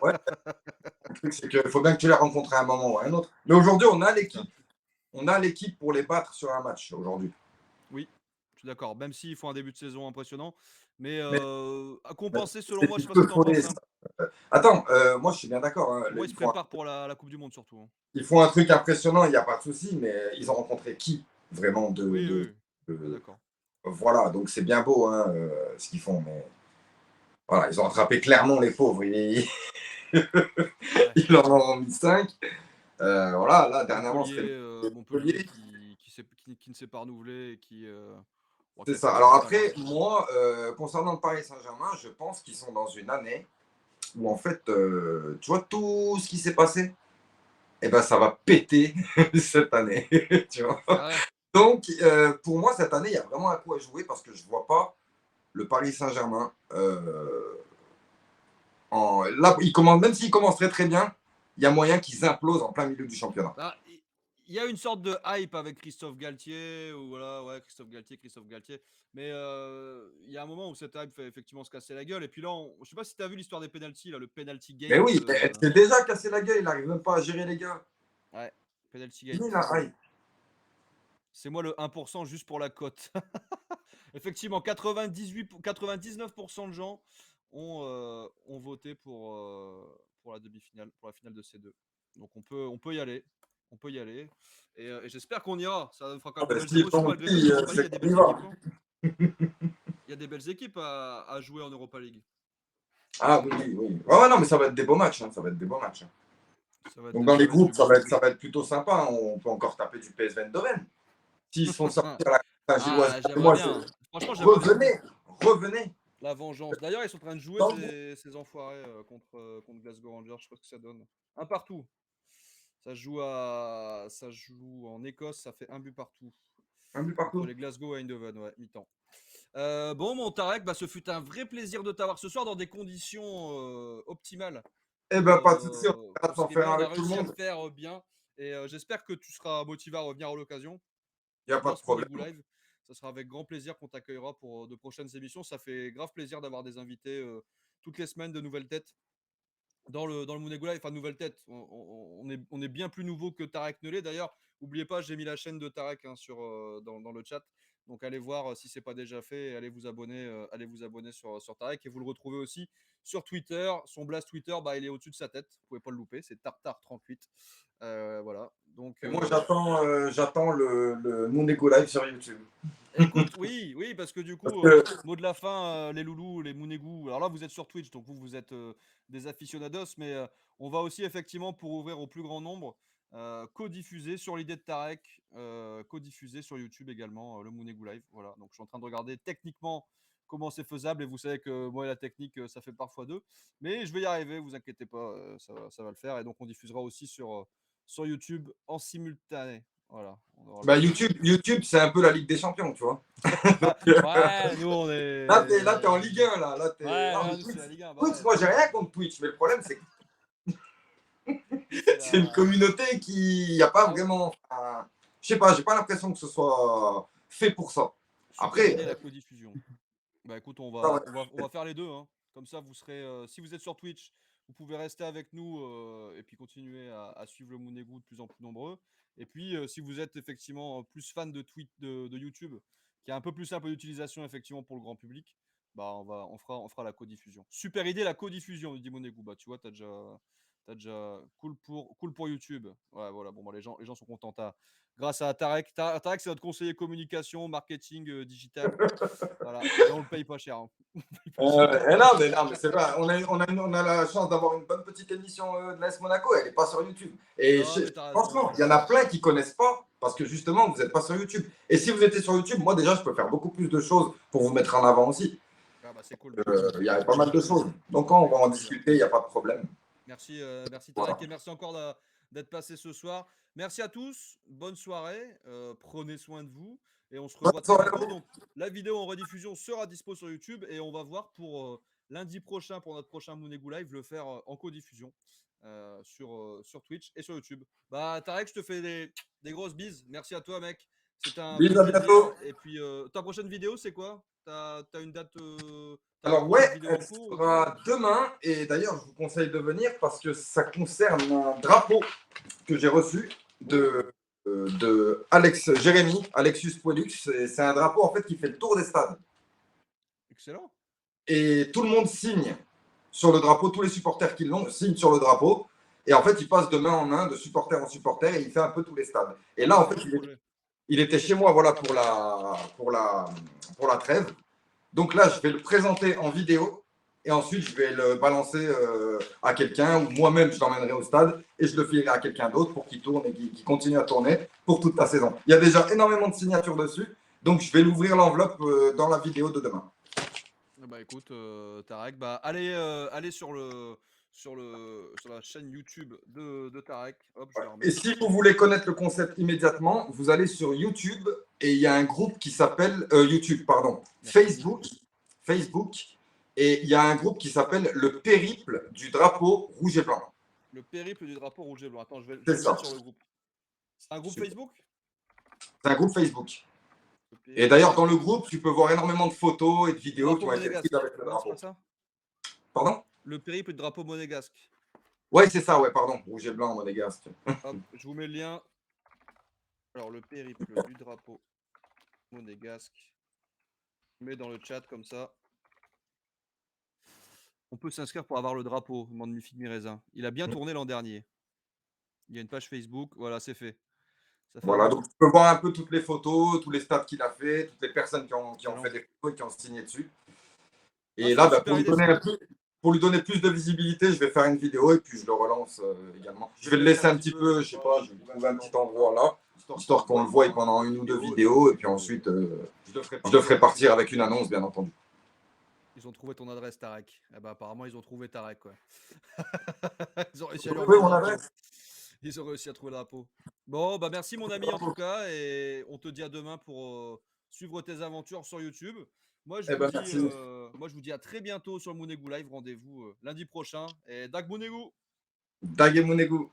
Ouais. Le truc, c'est qu'il faut bien que tu les rencontres à un moment ou à un autre. Mais aujourd'hui, on a l'équipe. On a l'équipe pour les battre sur un match aujourd'hui. Oui, je suis d'accord. Même s'ils font un début de saison impressionnant. Mais Mais à compenser, selon c'est moi, je du sais pas ce peu que tu en follet, penses. ça. Hein. Attends, moi je suis bien d'accord. Hein. Pour moi, ils se préparent pour la Coupe du Monde, surtout. Hein. Ils font un truc impressionnant, il n'y a pas de souci, mais ils ont rencontré qui vraiment Oui, oui, oui. D'accord. Voilà, donc c'est bien beau hein, ce qu'ils font, mais voilà, ils ont attrapé clairement les pauvres. Ils en ont mis 5. Voilà, là, dernièrement, c'était Montpellier qui ne s'est pas renouvelé et qui. C'est Qui a ça. fait Alors tourner pas mal. après, moi, concernant le Paris Saint-Germain, je pense qu'ils sont dans une année où, en fait, tu vois, tout ce qui s'est passé, eh ben, ça va péter cette année. Tu vois. Ah ouais. Donc, pour moi, cette année, il y a vraiment un coup à jouer parce que je ne vois pas le Paris Saint-Germain. Là, même s'ils commencent très très bien, il y a moyen qu'ils implosent en plein milieu du championnat. Bah, il y a une sorte de hype avec Christophe Galtier, ou voilà, ouais, Christophe Galtier. Mais il y a un moment où cette hype fait effectivement se casser la gueule. Et puis là, je sais pas si tu as vu l'histoire des penalties, là, le penalty Mais gate. oui, c'est déjà cassé la gueule, il n'arrive même pas à gérer les gars. Ouais, penalty Fini gate. la hype. C'est moi le 1% juste pour la cote. Effectivement, 99% de gens ont voté pour la demi-finale, pour la finale de C2. Donc on peut y aller. On peut y aller. Et j'espère qu'on ira. Ça fera quand même de belles émotions malgré tout. L'Europa League, il y a des belles équipes. Hein. Il y a des belles équipes à jouer en Europa League. Ah oui, oui. Ouais, non, mais ça va être des beaux matchs. Hein, ça va être des beaux matchs. Donc dans les groupes, ça va être plutôt sympa. Hein. On peut encore taper du PSV Eindhoven. S'ils sont sortis à la Ah, Gilloise, Ah, j'aimerais moi, bien. Franchement, j'aimerais bien. revenez. La vengeance. D'ailleurs, ils sont en train de jouer Non. ces enfoirés contre Glasgow Rangers. Je sais pas ce que ça donne. Un partout. Ça joue en Écosse. Ça fait un but partout. Un but Contre partout. les Glasgow Eindhoven, ouais, mi-temps. Bon, mon Tarek, bah, ce fut un vrai plaisir de t'avoir ce soir dans des conditions optimales. Eh ben, pas de souci, on va s'en Ce qui est bien, faire on a avec tout le réussi à le monde. faire bien. Et j'espère que tu seras motivé à revenir à l'occasion Il n'y a pas dans de ce problème. Monegou Live. Ça sera avec grand plaisir qu'on t'accueillera pour de prochaines émissions. Ça fait grave plaisir d'avoir des invités toutes les semaines, de nouvelles têtes dans le Monegou Live. Enfin, nouvelles têtes. On est bien plus nouveau que Tarek ne l'est. D'ailleurs, n'oubliez pas, j'ai mis la chaîne de Tarek hein, dans le chat. Donc allez voir si ce n'est pas déjà fait. Allez vous abonner sur Tarek. Et vous le retrouvez aussi sur Twitter. Son blast Twitter, bah, il est au-dessus de sa tête. Vous ne pouvez pas le louper. C'est Tartar38. Voilà. Donc, Et moi, j'attends le Mondego Live sur YouTube. écoute, oui, parce que du coup, mot de la fin, les loulous, les mounégous. Alors là, vous êtes sur Twitch, donc vous êtes des aficionados, mais on va aussi effectivement, pour ouvrir au plus grand nombre, co-diffuser sur l'idée de Tarek, co-diffuser sur YouTube également le Mounégou Live. Voilà, donc je suis en train de regarder techniquement comment c'est faisable, et vous savez que moi et la technique, ça fait parfois deux, mais je vais y arriver, vous inquiétez pas, ça va le faire, et donc on diffusera aussi sur YouTube en simultané. Voilà. Bah, YouTube, c'est un peu la Ligue des Champions, tu vois. Ouais, nous on est. Là, t'es en Ligue 1, là. Ouais, Non, mais nous, c'est la Ligue 1. Twitch, moi, j'ai rien contre Twitch, mais le problème, c'est que c'est une communauté qui n'y a pas vraiment. Je sais pas, j'ai pas l'impression que ce soit fait pour ça. Après. La codiffusion. Bah écoute, on va faire les deux. Hein. Comme ça, vous serez. Si vous êtes sur Twitch, vous pouvez rester avec nous et puis continuer à suivre le Mounégou de plus en plus nombreux. Et puis, si vous êtes effectivement plus fan de YouTube, qui est un peu plus simple d'utilisation effectivement pour le grand public, bah on fera la codiffusion. Super idée, la codiffusion, dit Mounégou. Bah tu vois, t'as déjà cool pour YouTube. Ouais, voilà. Bon, bah, les gens sont contents. Grâce à Tarek. Tarek, c'est notre conseiller communication, marketing, digital. Voilà. Et on le paye pas cher. Hein. Non, mais c'est pas. On a la chance d'avoir une bonne petite émission de l'AS Monaco. Elle n'est pas sur YouTube. Et franchement, il y en a plein qui connaissent pas parce que justement, vous n'êtes pas sur YouTube. Et si vous étiez sur YouTube, moi déjà, je peux faire beaucoup plus de choses pour vous mettre en avant aussi. Ah bah, c'est cool. Il y a pas mal de choses. Donc, on va en discuter, il n'y a pas de problème. Merci Tarek, et merci encore d'être passé ce soir. Merci à tous, bonne soirée, prenez soin de vous et on se revoit très bientôt. Donc la vidéo en rediffusion sera dispo sur YouTube et on va voir pour lundi prochain pour notre prochain Mounégou Live le faire en codiffusion sur Twitch et sur YouTube. Bah Tarek, je te fais des grosses bises. Merci à toi mec. C'était un Bisous, à bientôt. Et puis ta prochaine vidéo c'est quoi? T'as une date Alors ouais, elle sera demain et d'ailleurs je vous conseille de venir parce que ça concerne un drapeau que j'ai reçu de Alexius Poilux. C'est un drapeau en fait qui fait le tour des stades. Excellent. Et tout le monde signe sur le drapeau, tous les supporters qui l'ont signent sur le drapeau. Et en fait, il passe de main en main, de supporter en supporter, et il fait un peu tous les stades. Et là, en fait, il était chez moi voilà, pour la trêve. Donc là, je vais le présenter en vidéo et ensuite, je vais le balancer à quelqu'un ou moi-même, je l'emmènerai au stade et je le filerai à quelqu'un d'autre pour qu'il tourne et qu'il continue à tourner pour toute la saison. Il y a déjà énormément de signatures dessus, donc je vais l'ouvrir l'enveloppe dans la vidéo de demain. Bah écoute, Tarek, bah allez sur la chaîne YouTube de Tarek. Hop, je vais la remettre. Et si vous voulez connaître le concept immédiatement, vous allez sur YouTube et il y a un groupe qui s'appelle Facebook, et il y a un groupe qui s'appelle le Périple du drapeau rouge et blanc. Le Périple du drapeau rouge et blanc. Attends, je vais le C'est ça. mettre sur le groupe. C'est un groupe Facebook? C'est un groupe Facebook. Et d'ailleurs, dans le groupe, tu peux voir énormément de photos et de vidéos qui ont été prises avec le drapeau. Pardon? Le Périple du drapeau monégasque. Ouais, c'est ça, ouais, pardon. Rouge et blanc monégasque. Hop, je vous mets le lien. Alors, le Périple du drapeau monégasque. Je mets dans le chat comme ça. On peut s'inscrire pour avoir le drapeau, demande Mifid Miraisin. Il a bien tourné l'an dernier. Il y a une page Facebook, voilà, c'est fait. Voilà, donc tu peux voir un peu toutes les photos, tous les stats qu'il a fait, toutes les personnes qui ont fait des photos et qui ont signé dessus. Et là, pour lui donner plus de visibilité, je vais faire une vidéo et puis je le relance également. Je vais le laisser un petit peu, je sais pas, je vais trouver un petit endroit là. histoire qu'on le voie pendant 1 ou 2 vidéos, et puis ensuite, je le ferai partir avec une annonce, bien entendu. Ils ont trouvé ton adresse, Tarek. Eh ben, apparemment, ils ont trouvé Tarek, quoi. Ils ont réussi à lui Oui, envoyer mon le drapeau. adresse. Ils ont réussi à trouver le drapeau. Bon, bah merci mon ami en tout cas, et on te dit à demain pour suivre tes aventures sur YouTube. Moi je, Eh vous ben, dis, merci. moi, je vous dis à très bientôt sur le Mounegou Live. Rendez-vous lundi prochain. Et Dag Mounegou! Dagemunegu.